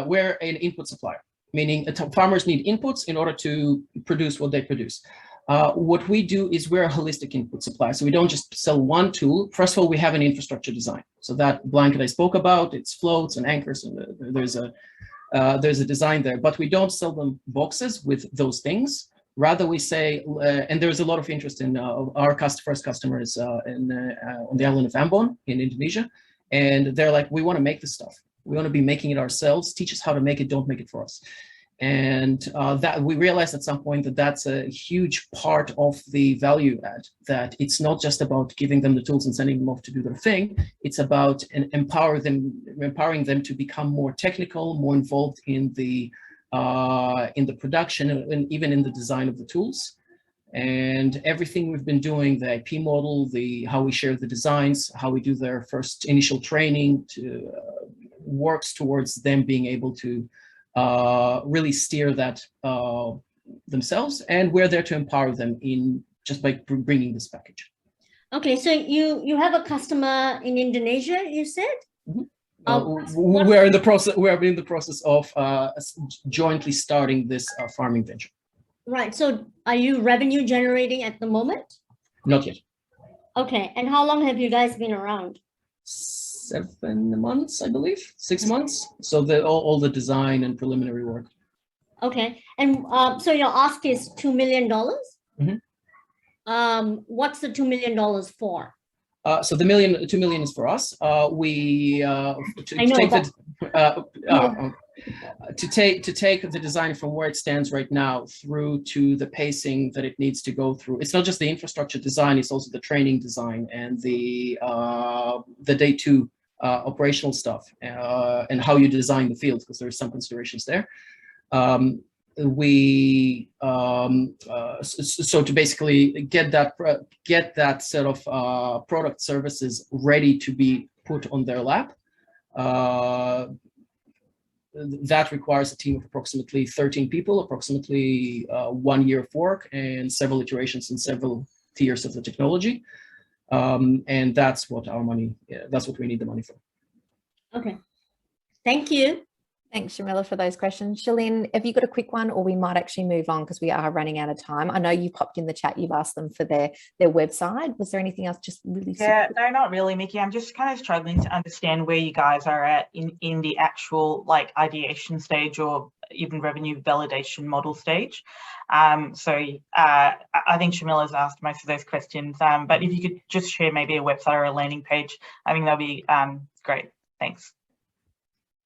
we're an input supplier, meaning farmers need inputs in order to produce what they produce. What we do is we're a holistic input supplier. So we don't just sell one tool. First of all, we have an infrastructure design. So that blanket I spoke about, it's floats and anchors, and there's a design there, but we don't sell them boxes with those things. Rather, we say, and there's a lot of interest in our first customers on the island of Ambon in Indonesia. And they're like, we want to make this stuff. We want to be making it ourselves. Teach us how to make it. Don't make it for us. And that we realized at some point that that's a huge part of the value add, that it's not just about giving them the tools and sending them off to do their thing. It's about empowering them to become more technical, more involved in the production and even in the design of the tools. And everything we've been doing, the IP model, how we share the designs, how we do their first initial training, works towards them being able to really steer that themselves. And we're there to empower them just by bringing this package. Okay, so you have a customer in Indonesia, you said? Mm-hmm. We're in the process of jointly starting this farming venture. Right. So are you revenue generating at the moment? Not yet. Okay. And how long have you guys been around? 7 months, I believe. 6 months. So all the design and preliminary work. Okay. And so your ask is $2 million? Mm-hmm. What's the $2 million for? So the $2 million is for us. To take the design from where it stands right now through to the pacing that it needs to go through. It's not just the infrastructure design; it's also the training design and the day 2 operational stuff and how you design the field, because there are some considerations there. we so to basically get that set of product services ready to be put on their lap, that requires a team of approximately 13 people, approximately 1 year of work, and several iterations and several tiers of the technology. And that's what that's what we need the money for. Okay, thank you. Thanks, Shamila, for those questions. Shelin, have you got a quick one, or we might actually move on because we are running out of time? I know you popped in the chat, you've asked them for their website. Was there anything else just really? Yeah, no, not really, Miki. I'm just kind of struggling to understand where you guys are at in the actual like ideation stage or even revenue validation model stage. I think Shamila's asked most of those questions, but if you could just share maybe a website or a landing page, I think that'll be great. Thanks.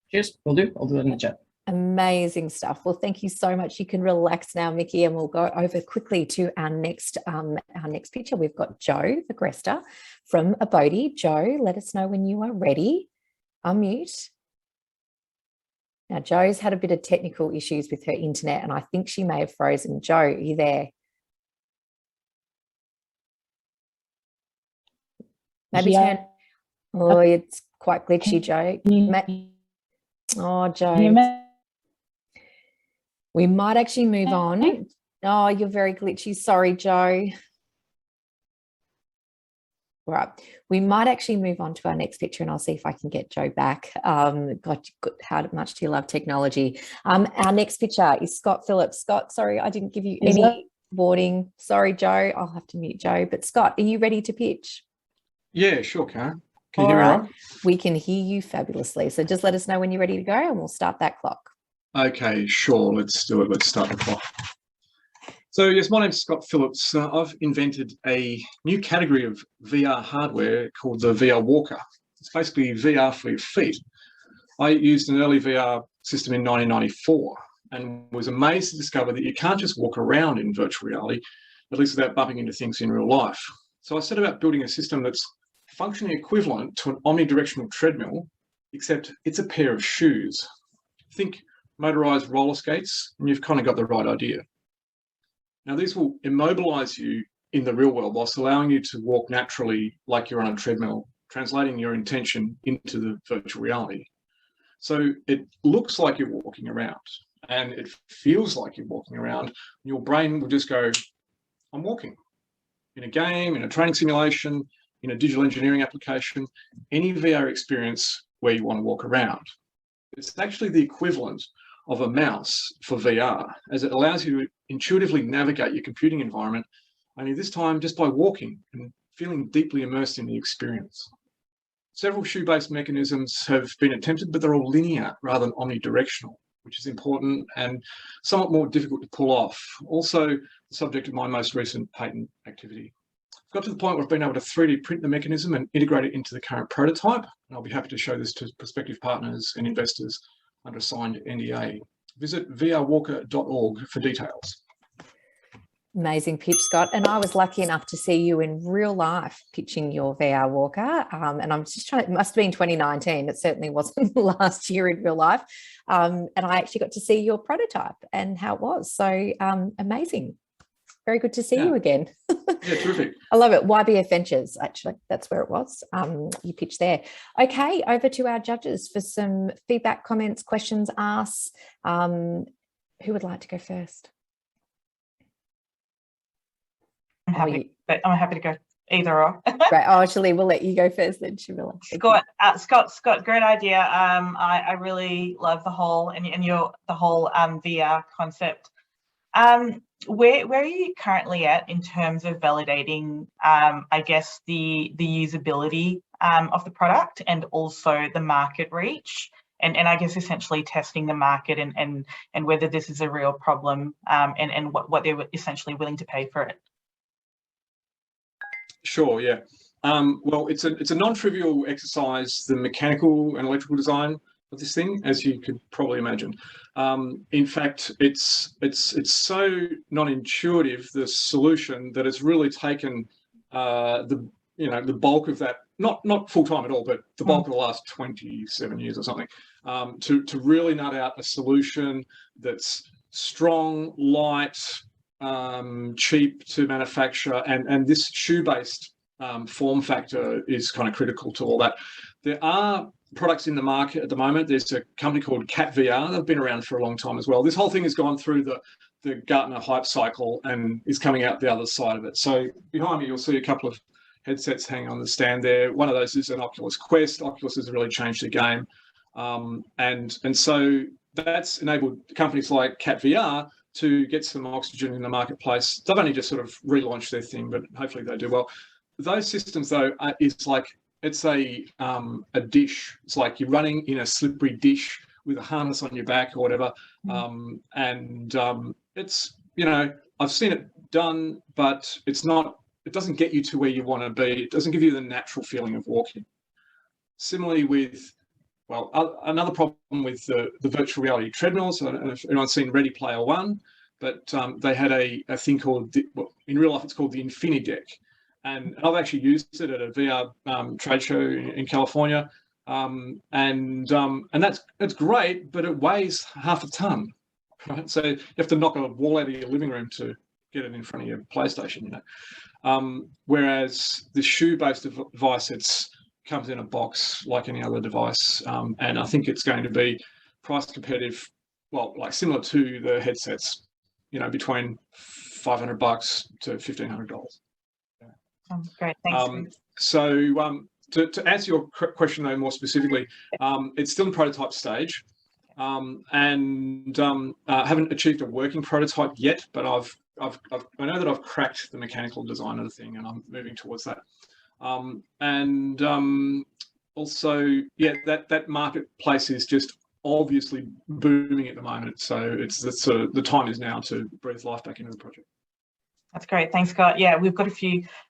Cheers, will do. I'll do that in the chat. Amazing stuff. Well, thank you so much. You can relax now, Miki, and we'll go over quickly to our next picture. We've got Agresta from Abodey. Jo, let us know when you are ready. Unmute. Now, Jo's had a bit of technical issues with her internet, and I think she may have frozen. Jo, are you there? Maybe turn. Oh, it's quite glitchy, Jo. Oh, Jo. We might actually move on. Oh, you're very glitchy. Sorry, Jo. All right. We might actually move on to our next picture, and I'll see if I can get Jo back. God, how much do you love technology? Our next picture is Scott Phillips. Scott, sorry, I didn't give you any warning. Sorry, Jo. I'll have to mute Jo. But Scott, are you ready to pitch? Yeah, sure, Karen. Can you hear me all right? We can hear you fabulously. So just let us know when you're ready to go, and we'll start that clock. Okay, sure. Let's do it. Let's start the clock. So yes, my name's Scott Phillips. I've invented a new category of VR hardware called the VR Walker. It's basically VR for your feet. I used an early VR system in 1994 and was amazed to discover that you can't just walk around in virtual reality, at least without bumping into things in real life. So I set about building a system that's functionally equivalent to an omnidirectional treadmill, except it's a pair of shoes. Think motorized roller skates, and you've kind of got the right idea. Now, these will immobilize you in the real world whilst allowing you to walk naturally like you're on a treadmill, translating your intention into the virtual reality. So it looks like you're walking around, and it feels like you're walking around. Your brain will just go, I'm walking. In a game, in a training simulation, in a digital engineering application, any VR experience where you want to walk around. It's actually the equivalent of a mouse for VR, as it allows you to intuitively navigate your computing environment, only this time just by walking and feeling deeply immersed in the experience. Several shoe-based mechanisms have been attempted, but they're all linear rather than omnidirectional, which is important and somewhat more difficult to pull off. Also, the subject of my most recent patent activity. I've got to the point where I've been able to 3D print the mechanism and integrate it into the current prototype. And I'll be happy to show this to prospective partners and investors under a signed NDA. Visit vrwalker.org for details. Amazing pitch, Scott. And I was lucky enough to see you in real life pitching your VR Walker. And I'm just trying, it must have been 2019. It certainly wasn't last year in real life. And I actually got to see your prototype and how it was. So amazing. Very good to see you again. Yeah, terrific. I love it. YBF Ventures, actually, that's where it was. You pitched there. Okay, over to our judges for some feedback, comments, questions, asks. Who would like to go first? I'm happy to go either or. Right. Oh, actually, we'll let you go first then, Shamila. Scott, great idea. I really love the whole VR concept. Where are you currently at in terms of validating, I guess, the usability of the product and also the market reach, and I guess essentially testing the market and whether this is a real problem and what they're essentially willing to pay for it? Sure, yeah. Well, it's a non-trivial exercise, the mechanical and electrical design of this thing, as you could probably imagine. In fact, it's so non-intuitive, the solution, that it's really taken the bulk of that, not full-time at all, but the bulk of the last 27 years or something, to really nut out a solution that's strong, light, cheap to manufacture, and this shoe-based form factor is kind of critical to all that. There are products in the market at the moment. There's a company called Cat VR. They've been around for a long time as well. This whole thing has gone through the Gartner hype cycle and is coming out the other side of it. So behind me, you'll see a couple of headsets hanging on the stand there. One of those is an Oculus Quest. Oculus has really changed the game. And so that's enabled companies like Cat VR to get some oxygen in the marketplace. They've only just sort of relaunched their thing, but hopefully they do well. Those systems, though, it's like, it's a dish. It's like you're running in a slippery dish with a harness on your back or whatever. It's, I've seen it done, but it doesn't get you to where you want to be. It doesn't give you the natural feeling of walking. Similarly with, another problem with the virtual reality treadmills, I don't know if anyone's seen Ready Player One, but they had a thing called, in real life, it's called the InfiniDeck. And I've actually used it at a VR trade show in California. And that's great, but it weighs half a ton, right? So you have to knock a wall out of your living room to get it in front of your PlayStation, whereas the shoe-based device, it comes in a box like any other device. And I think it's going to be price competitive, like similar to the headsets, between $500 to $1,500. Great, thanks. So to answer your question though more specifically, it's still in prototype stage, and haven't achieved a working prototype yet. But I know that I've cracked the mechanical design of the thing, and I'm moving towards that. Also, that marketplace is just obviously booming at the moment. So the time is now to breathe life back into the project. That's great. Thanks, Scott. Yeah, we've got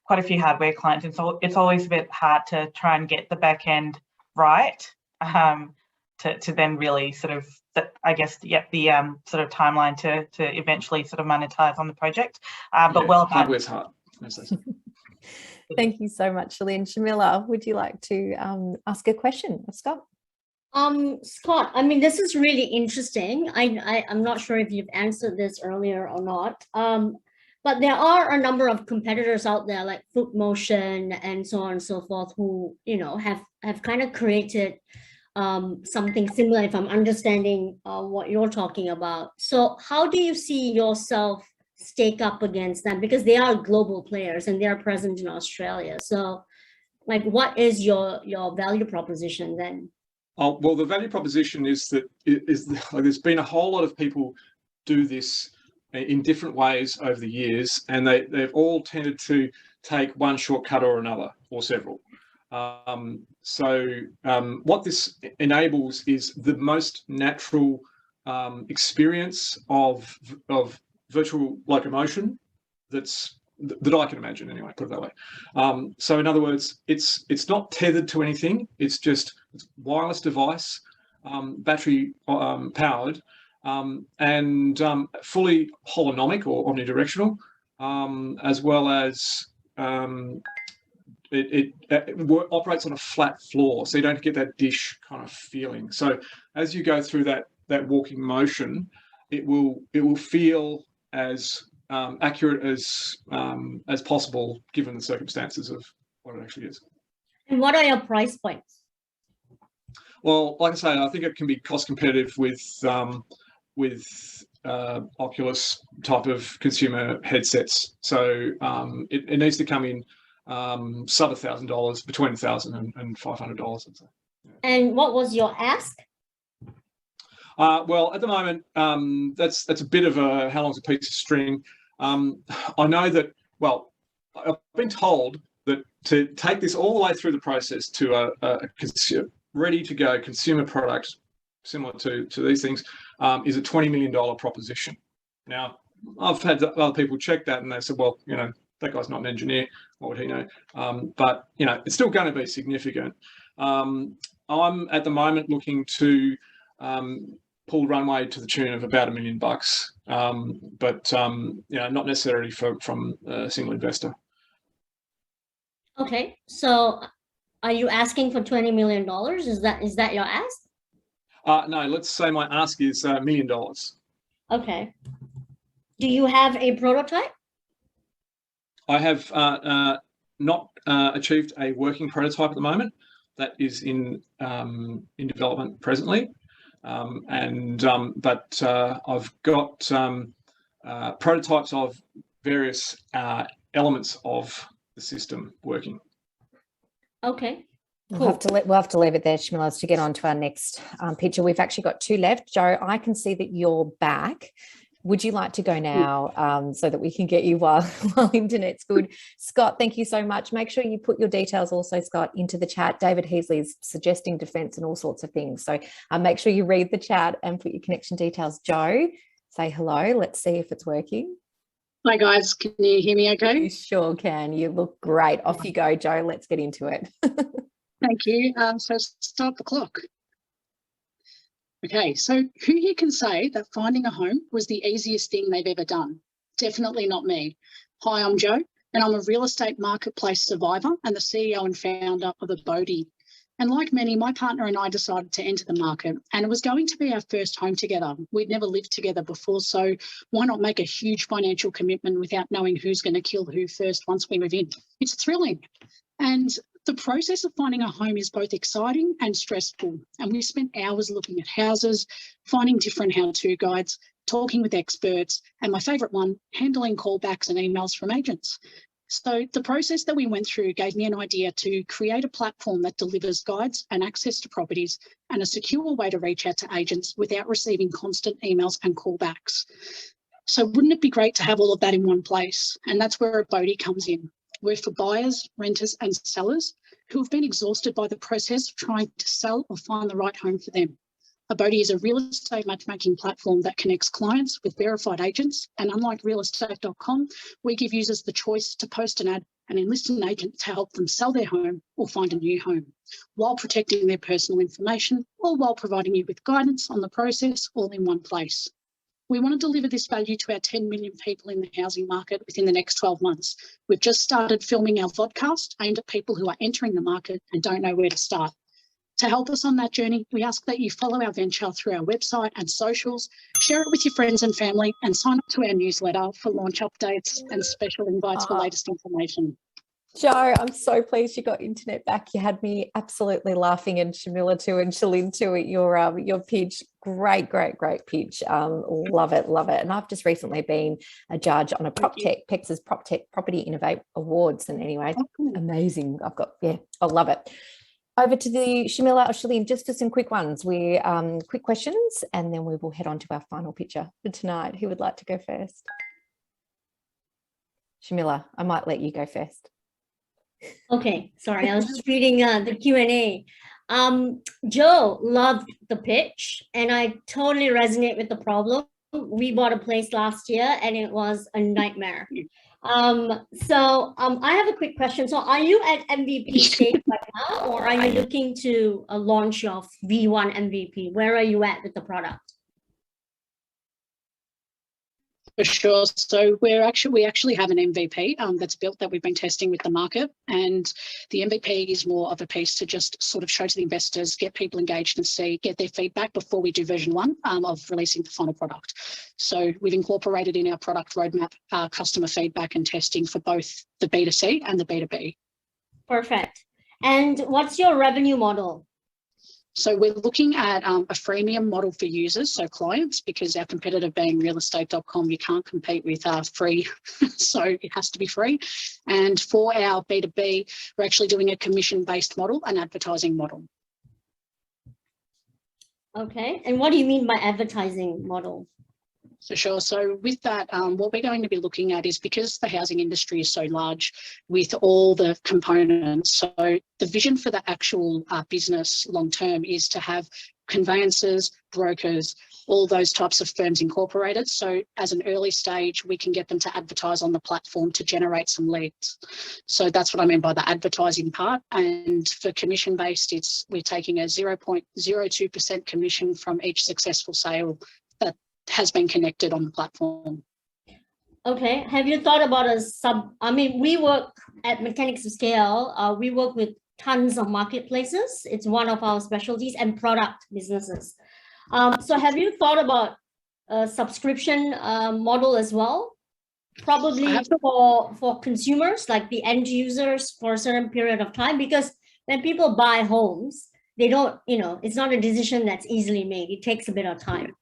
quite a few hardware clients, and so it's always a bit hard to try and get the back end right to then really sort of, the sort of timeline to eventually sort of monetize on the project. But hardware's hard. Thank you so much, Shelin. Shamila, would you like to ask a question of Scott? Scott, I mean, this is really interesting. I'm not sure if you've answered this earlier or not. But there are a number of competitors out there like Foot Motion and so on and so forth who, have kind of created something similar, if I'm understanding what you're talking about. So how do you see yourself stake up against them? Because they are global players and they are present in Australia. So what is your value proposition then? Oh, well, the value proposition is that there's been a whole lot of people do this in different ways over the years, and they've all tended to take one shortcut or another, or several. What this enables is the most natural experience of virtual locomotion that I can imagine anyway, put it that way. So in other words, it's not tethered to anything. It's wireless device, battery powered, and fully holonomic or omnidirectional, as well as it operates on a flat floor, so you don't get that dish kind of feeling. So as you go through that walking motion, it will feel as accurate as possible given the circumstances of what it actually is. And what are your price points? Well, like I say, I think it can be cost competitive with Oculus type of consumer headsets. So it needs to come in sub $1,000, between $1,000 and $500. I'd say. Yeah. And what was your ask? Well, at the moment, that's a bit of a how long's a piece of string. I know that. Well, I've been told that to take this all the way through the process to a ready-to-go consumer product similar to these things is a $20 million proposition. Now, I've had other people check that and they said, well, that guy's not an engineer. What would he know? But, it's still going to be significant. I'm at the moment looking to pull runway to the tune of about $1 million, but not necessarily from a single investor. Okay, so are you asking for $20 million? Is that your ask? No, let's say my ask is $1 million. Okay. Do you have a prototype? I have not achieved a working prototype at the moment. That is in development presently, but I've got prototypes of various elements of the system working. Okay. Cool. Cool. We'll have to leave it there, Shamilas, to get on to our next picture. We've actually got two left. Joe, I can see that you're back. Would you like to go now so that we can get you while internet's good? Scott, thank you so much. Make sure you put your details also, Scott, into the chat. David Heasley's suggesting defence and all sorts of things. So make sure you read the chat and put your connection details. Joe, say hello. Let's see if it's working. Hi, guys. Can you hear me okay? You sure can. You look great. Off you go, Joe. Let's get into it. Thank you. So start the clock. Okay, so who here can say that finding a home was the easiest thing they've ever done? Definitely not me. Hi, I'm Joe, and I'm a real estate marketplace survivor and the CEO and founder of Abodey. And like many, my partner and I decided to enter the market, and it was going to be our first home together. We'd never lived together before, so why not make a huge financial commitment without knowing who's going to kill who first once we move in? It's thrilling. And the process of finding a home is both exciting and stressful, and we spent hours looking at houses, finding different how-to guides, talking with experts, and my favourite one, handling callbacks and emails from agents. So the process that we went through gave me an idea to create a platform that delivers guides and access to properties and a secure way to reach out to agents without receiving constant emails and callbacks. So wouldn't it be great to have all of that in one place? And that's where Abodey comes in. We're for buyers, renters and sellers who have been exhausted by the process of trying to sell or find the right home for them. Abodey is a real estate matchmaking platform that connects clients with verified agents, and unlike realestate.com, we give users the choice to post an ad and enlist an agent to help them sell their home or find a new home, while protecting their personal information or while providing you with guidance on the process all in one place. We want to deliver this value to our 10 million people in the housing market within the next 12 months. We've just started filming our vodcast aimed at people who are entering the market and don't know where to start. To help us on that journey, we ask that you follow our venture through our website and socials, share it with your friends and family, and sign up to our newsletter for launch updates and special invites for latest information. Joe, I'm so pleased you got internet back. You had me absolutely laughing, and Shamila too, and Shelin too at your pitch. Great pitch. Love it. And I've just recently been a judge on a PEX's PropTech Property Innovate Awards, and anyway, amazing. I love it. Over to the Shamila or Shelin, just for some quick ones. Quick questions, and then we will head on to our final picture for tonight. Who would like to go first? Shamila, I might let you go first. Okay, sorry, I was just reading the Q&A. Joe loved the pitch, and I totally resonate with the problem. We bought a place last year, and it was a nightmare. I have a quick question. So are you at MVP stage right now, or are you looking to launch your V1 MVP? Where are you at with the product? For sure. So we actually have an MVP that's built that we've been testing with the market, and the MVP is more of a piece to just sort of show to the investors, get people engaged and get their feedback before we do version 1 of releasing the final product. So we've incorporated in our product roadmap customer feedback and testing for both the B2C and the B2B. Perfect. And what's your revenue model? So we're looking at a freemium model for users, so clients, because our competitor being realestate.com, you can't compete with free, so it has to be free. And for our B2B, we're actually doing a commission-based model, an advertising model. Okay, and what do you mean by advertising model? For sure. So with that, what we're going to be looking at is, because the housing industry is so large with all the components, so the vision for the actual business long term is to have conveyancers, brokers, all those types of firms incorporated. So as an early stage, we can get them to advertise on the platform to generate some leads. So that's what I mean by the advertising part. And for commission based, we're taking a 0.02% commission from each successful sale that has been connected on the platform. Okay, have you thought about we work at Mechanics of Scale. We work with tons of marketplaces. It's one of our specialties, and product businesses. So have you thought about a subscription model as well? Probably for consumers, like the end users, for a certain period of time, because when people buy homes, they don't, it's not a decision that's easily made. It takes a bit of time.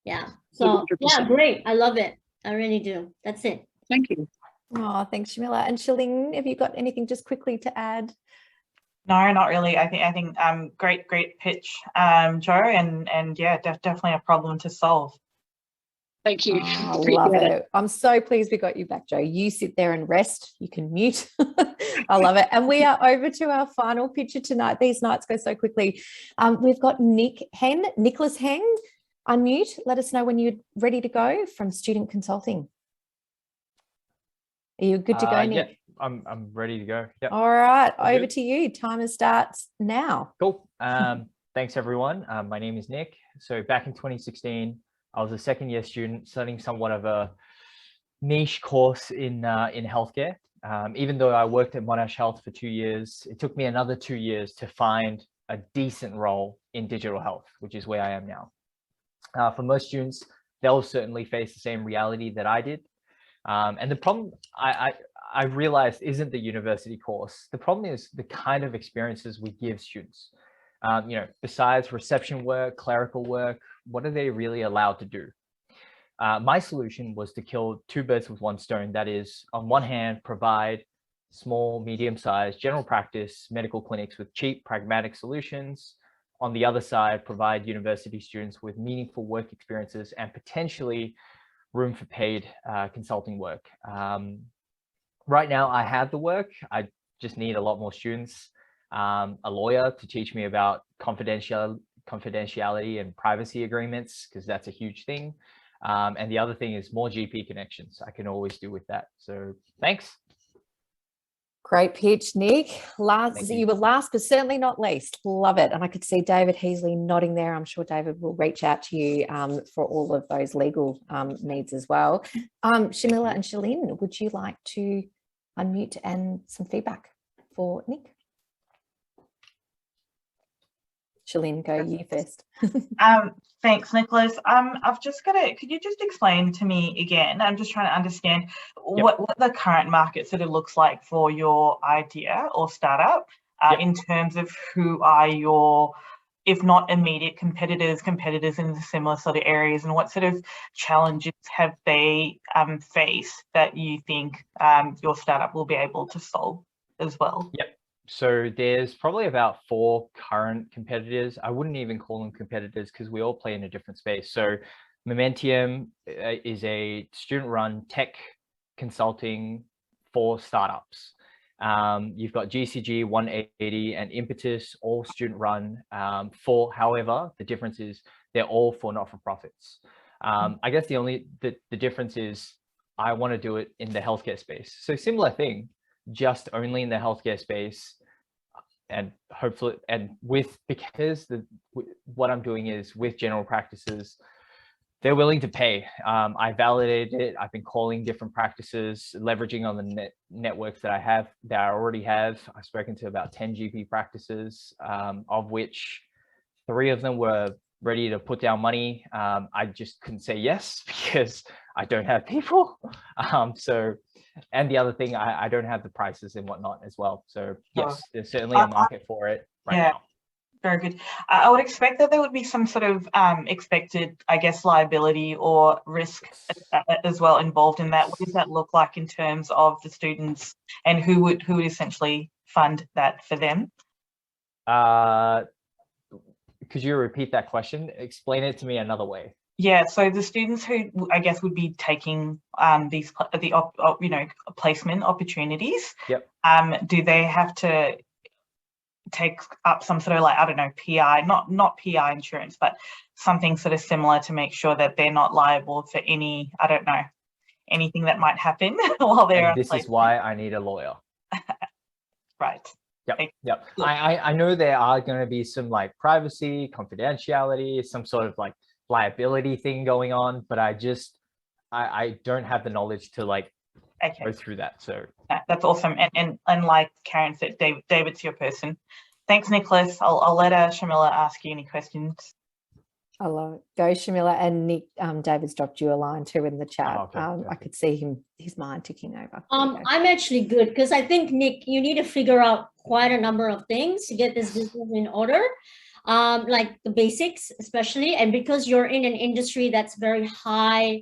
Yeah. So 100%. yeah, great. I love it. I really do. That's it. Thank you. Oh, thanks, Shamila. And Shelin, have you got anything just quickly to add? No, not really. I think great pitch, Joe, and yeah, definitely a problem to solve. Thank you. I love it. I'm so pleased we got you back, Joe. You sit there and rest. You can mute. I love it. And we are over to our final picture tonight. These nights go so quickly. We've got Nicholas Heng. Unmute. Let us know when you're ready to go from Student Consulting. Are you good to go, Nick? Yeah, I'm ready to go. Yep. All right, over to you. Timer starts now. Cool. Thanks, everyone. My name is Nick. So back in 2016, I was a second-year student studying somewhat of a niche course in healthcare. Even though I worked at Monash Health for 2 years, it took me another 2 years to find a decent role in digital health, which is where I am now. For most students, they'll certainly face the same reality that I did. And the problem I realized isn't the university course. The problem is the kind of experiences we give students. Besides reception work, clerical work, what are they really allowed to do? My solution was to kill two birds with one stone. That is, on one hand, provide small, medium-sized general practice medical clinics with cheap, pragmatic solutions. On the other side, provide university students with meaningful work experiences and potentially room for paid consulting work. Right now, I have the work. I just need a lot more students, a lawyer to teach me about confidentiality and privacy agreements, because that's a huge thing. And the other thing is more GP connections. I can always do with that. So thanks. Great pitch, Nick. You were last, but certainly not least. Love it. And I could see David Heasley nodding there. I'm sure David will reach out to you for all of those legal needs as well. Shamila and Shelin, would you like to unmute and some feedback for Nick? Shelin, go you first. Thanks, Nicholas. Could you just explain to me again? I'm just trying to understand what the current market sort of looks like for your idea or startup in terms of who are your, if not immediate competitors in the similar sort of areas, and what sort of challenges have they faced that you think your startup will be able to solve as well? Yep. So there's probably about 4 current competitors. I wouldn't even call them competitors because we all play in a different space. So Momentium is a student-run tech consulting for startups. You've got GCG, 180, and Impetus, all student-run. However, the difference is they're all for not-for-profits. I guess the difference is I want to do it in the healthcare space. So similar thing, just only in the healthcare space, and hopefully, because what I'm doing is with general practices, they're willing to pay. I validated it. I've been calling different practices, leveraging on the networks that I already have. I've spoken to about 10 GP practices, of which 3 of them were ready to put down money. I just couldn't say yes because I don't have people. And the other thing, I don't have the prices and whatnot as well. So yes, there's certainly a market for it now. Very good. I would expect that there would be some sort of expected, I guess, liability or risk as well involved in that. What does that look like in terms of the students, and who would essentially fund that for them? Could you repeat that question? Explain it to me another way. Yeah, so the students who I guess would be taking these placement opportunities. Yep. Do they have to take up some sort of, like, I don't know, PI, not PI insurance, but something sort of similar to make sure that they're not liable for any, I don't know, anything that might happen while they're on this placement? Is why I need a lawyer. Right. Yep. I know there are going to be some like privacy, confidentiality, some sort of like liability thing going on, but I don't have the knowledge to go through that. So that's awesome. And like Karen said, David's your person. Thanks, Nicholas. I'll let Shamila ask you any questions. I love it. Go, Shamila. And Nick, David's dropped you a line too in the chat. Okay, I could see his mind ticking over. I'm actually good because I think, Nick, you need to figure out quite a number of things to get this business in order, like the basics especially. And because you're in an industry that's very high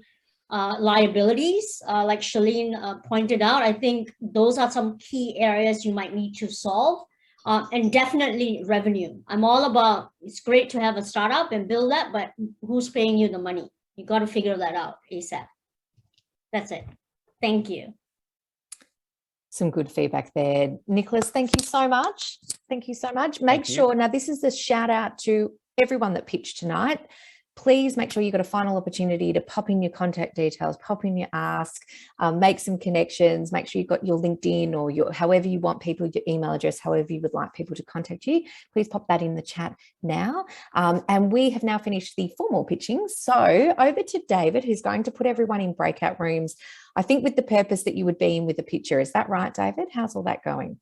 liabilities, like Shelin pointed out, I think those are some key areas you might need to solve. And definitely revenue. I'm all about, it's great to have a startup and build that, but who's paying you the money? You got to figure that out ASAP. That's it. Thank you. Some good feedback there. Nicholas, thank you so much. Thank you so much. Make sure, now this is a shout out to everyone that pitched tonight. Please make sure you've got a final opportunity to pop in your contact details, pop in your ask, make some connections, make sure you've got your LinkedIn or your, however you want people, your email address, however you would like people to contact you. Please pop that in the chat now. And we have now finished the formal pitching. So over to David, who's going to put everyone in breakout rooms, I think with the purpose that you would be in with a pitcher. Is that right, David? How's all that going?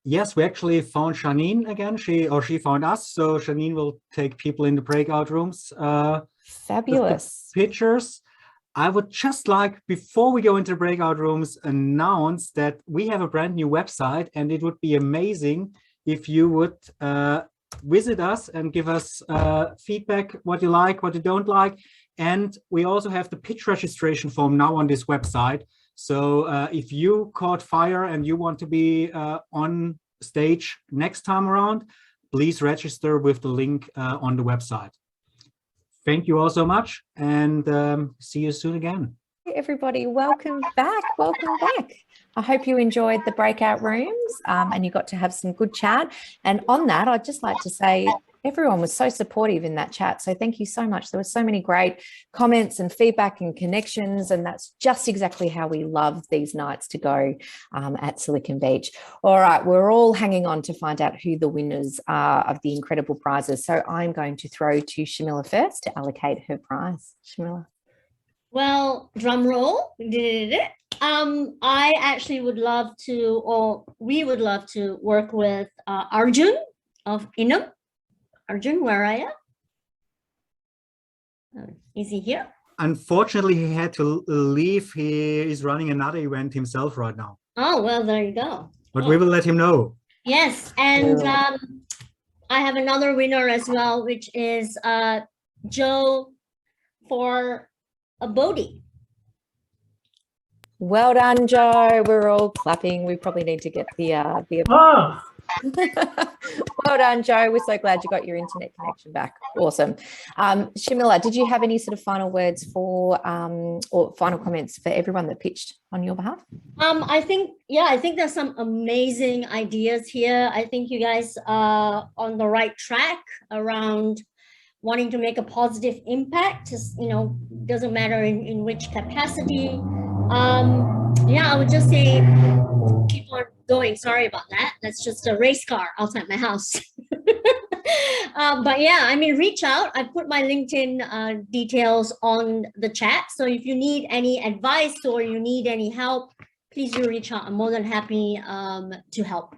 Yes, we actually found Janine again. She found us. So Janine will take people in the breakout rooms. Fabulous. Pictures. I would just like, before we go into breakout rooms, announce that we have a brand new website, and it would be amazing if you would visit us and give us feedback, what you like, what you don't like. And we also have the pitch registration form now on this website. So if you caught fire and you want to be on stage next time around, please register with the link on the website. Thank you all so much, and see you soon again. Hey everybody, welcome back. Welcome back. I hope you enjoyed the breakout rooms and you got to have some good chat. And on that, I'd just like to say everyone was so supportive in that chat. So thank you so much. There were so many great comments and feedback and connections. And that's just exactly how we love these nights to go at Silicon Beach. All right, we're all hanging on to find out who the winners are of the incredible prizes. So I'm going to throw to Shamila first to allocate her prize. Shamila. Well, drum roll. I actually would love to, or we would love to work with Arjun of Inaam. Arjun, where are you? Is he here? Unfortunately, he had to leave. He is running another event himself right now. Oh, well, there you go. But we will let him know. Yes, and I have another winner as well, which is Joe for Abodey. Well done, Joe. We're all clapping. We probably need to get the Well done, Joe. We're so glad you got your internet connection back. Awesome. Shamila, did you have any sort of final words for or final comments for everyone that pitched on your behalf? I think there's some amazing ideas here. I think you guys are on the right track around wanting to make a positive impact. Just, doesn't matter in which capacity. I would just say keep on going. Sorry about that. That's just a race car outside my house. But yeah, reach out. I put my LinkedIn details on the chat. So if you need any advice or you need any help, please do reach out. I'm more than happy to help.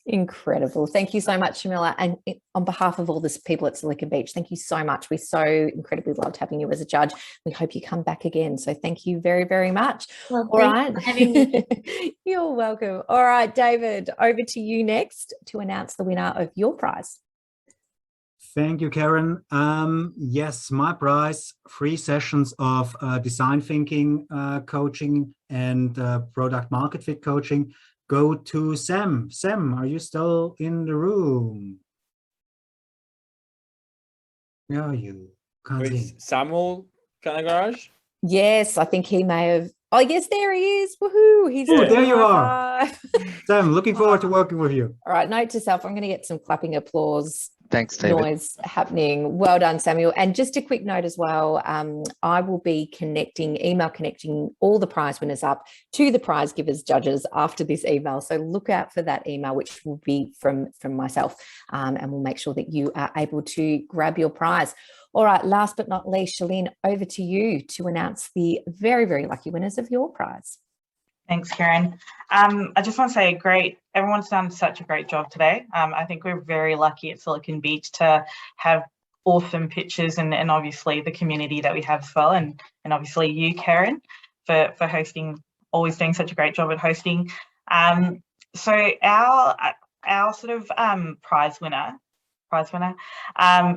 Incredible. Thank you so much, Shamila. And on behalf of all the people at Silicon Beach, thank you so much. We so incredibly loved having you as a judge. We hope you come back again. So thank you very, very much. Well, all right. For having me. You're welcome. All right, David, over to you next to announce the winner of your prize. Thank you, Karen. Yes, my prize, 3 sessions of design thinking coaching and product market fit coaching go to Sam. Sam, are you still in the room? Where are you? Can't see. Samuel Kanagaraj? Yes, I think he may have. Oh, yes, there he is. Woohoo. He's there you are. Sam, looking forward to working with you. All right, note to self, I'm going to get some clapping applause. Thanks, David. Noise happening. Well done, Samuel. And just a quick note as well, I will be email connecting all the prize winners up to the prize givers judges after this email. So look out for that email, which will be from myself, and we'll make sure that you are able to grab your prize. All right, last but not least, Shelin, over to you to announce the very, very lucky winners of your prize. Thanks, Karen. I just want to say everyone's done such a great job today. I think we're very lucky at Silicon Beach to have awesome pitches and obviously the community that we have as well. And obviously you, Karen, for hosting, always doing such a great job at hosting. So our sort of prize winner,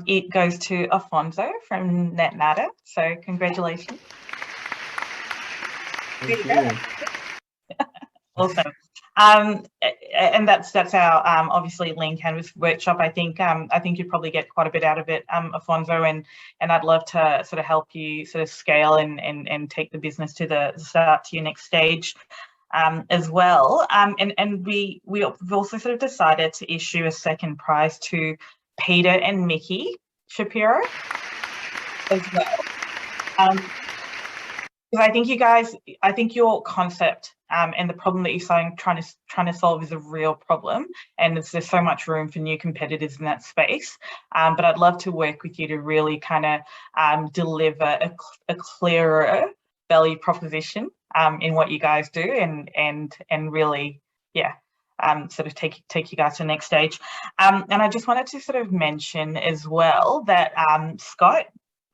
it goes to Afonso from NetNada. So congratulations. Thank you. Awesome. And that's our obviously lean canvas workshop. I think you'd probably get quite a bit out of it, Afonso, and I'd love to sort of help you sort of scale and take the business to your next stage as well. And we've also sort of decided to issue a second prize to Peter and Miki Shapiro as well. Because I think your concept and the problem that you're trying to solve is a real problem, and there's so much room for new competitors in that space. But I'd love to work with you to really kind of deliver a clearer value proposition in what you guys do, and really, sort of take you guys to the next stage. And I just wanted to sort of mention as well that Scott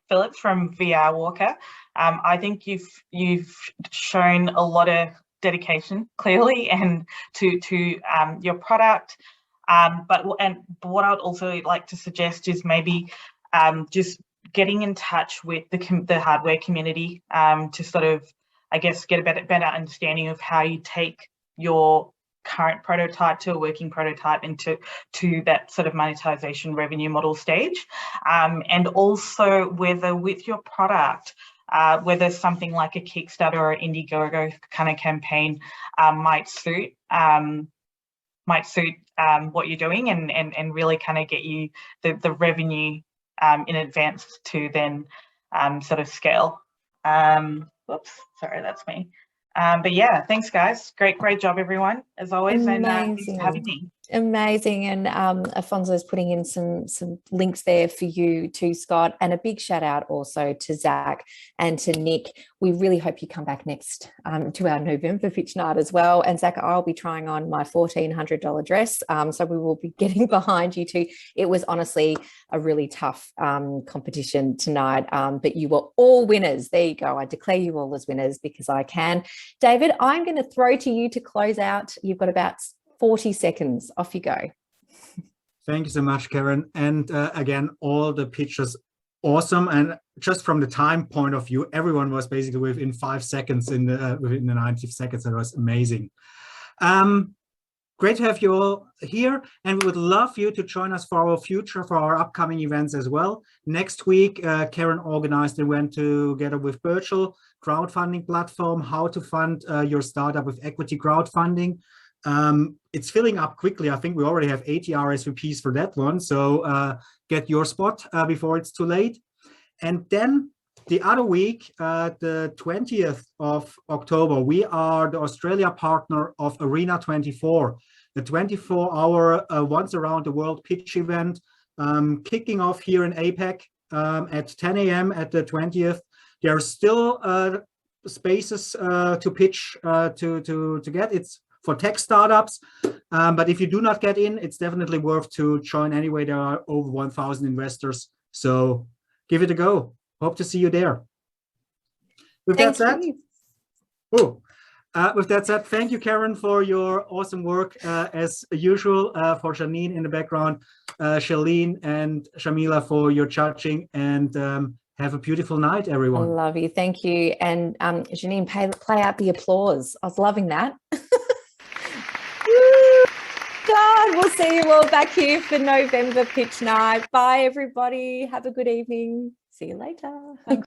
Phillips from VR Walker, I think you've shown a lot of dedication, clearly, and to your product. But what I'd also like to suggest is maybe just getting in touch with the hardware community to sort of, I guess, get a better understanding of how you take your current prototype to a working prototype and to that sort of monetization revenue model stage, and also whether with your product, whether something like a Kickstarter or Indiegogo kind of campaign might suit what you're doing, and really kind of get you the revenue in advance to then sort of scale. Whoops, sorry, that's me. But yeah, thanks guys. Great job everyone, as always. Amazing. And thanks for having me. Amazing. And Afonso's putting in some links there for you too, Scott, and a big shout out also to Zac and to Nick. We really hope you come back next to our November pitch night as well. And Zac, I'll be trying on my $1,400 dress, so we will be getting behind you too. It was honestly a really tough competition tonight, but you were all winners. There you go. I declare you all as winners because I can. David, I'm going to throw to you to close out. You've got about 40 seconds. Off you go. Thank you so much, Karen. And again, all the pitches awesome. And just from the time point of view, everyone was basically within 5 seconds within the 90 seconds. That was amazing. Great to have you all here, and we would love you to join us for our upcoming events as well. Next week, Karen organized an event together with Virtual crowdfunding platform, how to fund your startup with equity crowdfunding. It's filling up quickly. I think we already have 80 RSVPs for that one. So get your spot before it's too late. And then the other week, the 20th of October, we are the Australia partner of Arena 24, the 24-hour once around the world pitch event, kicking off here in APAC at 10 a.m. at the 20th. There are still spaces to pitch to get. It's for tech startups, but if you do not get in, it's definitely worth to join anyway. There are over 1,000 investors, so give it a go. Hope to see you there. With that said, thank you, Karen, for your awesome work as usual. For Janine in the background, Shelin and Shamila for your judging, and have a beautiful night, everyone. I love you. Thank you. And Janine, play out the applause. I was loving that. God, we'll see you all back here for November pitch night. Bye, everybody. Have a good evening. See you later.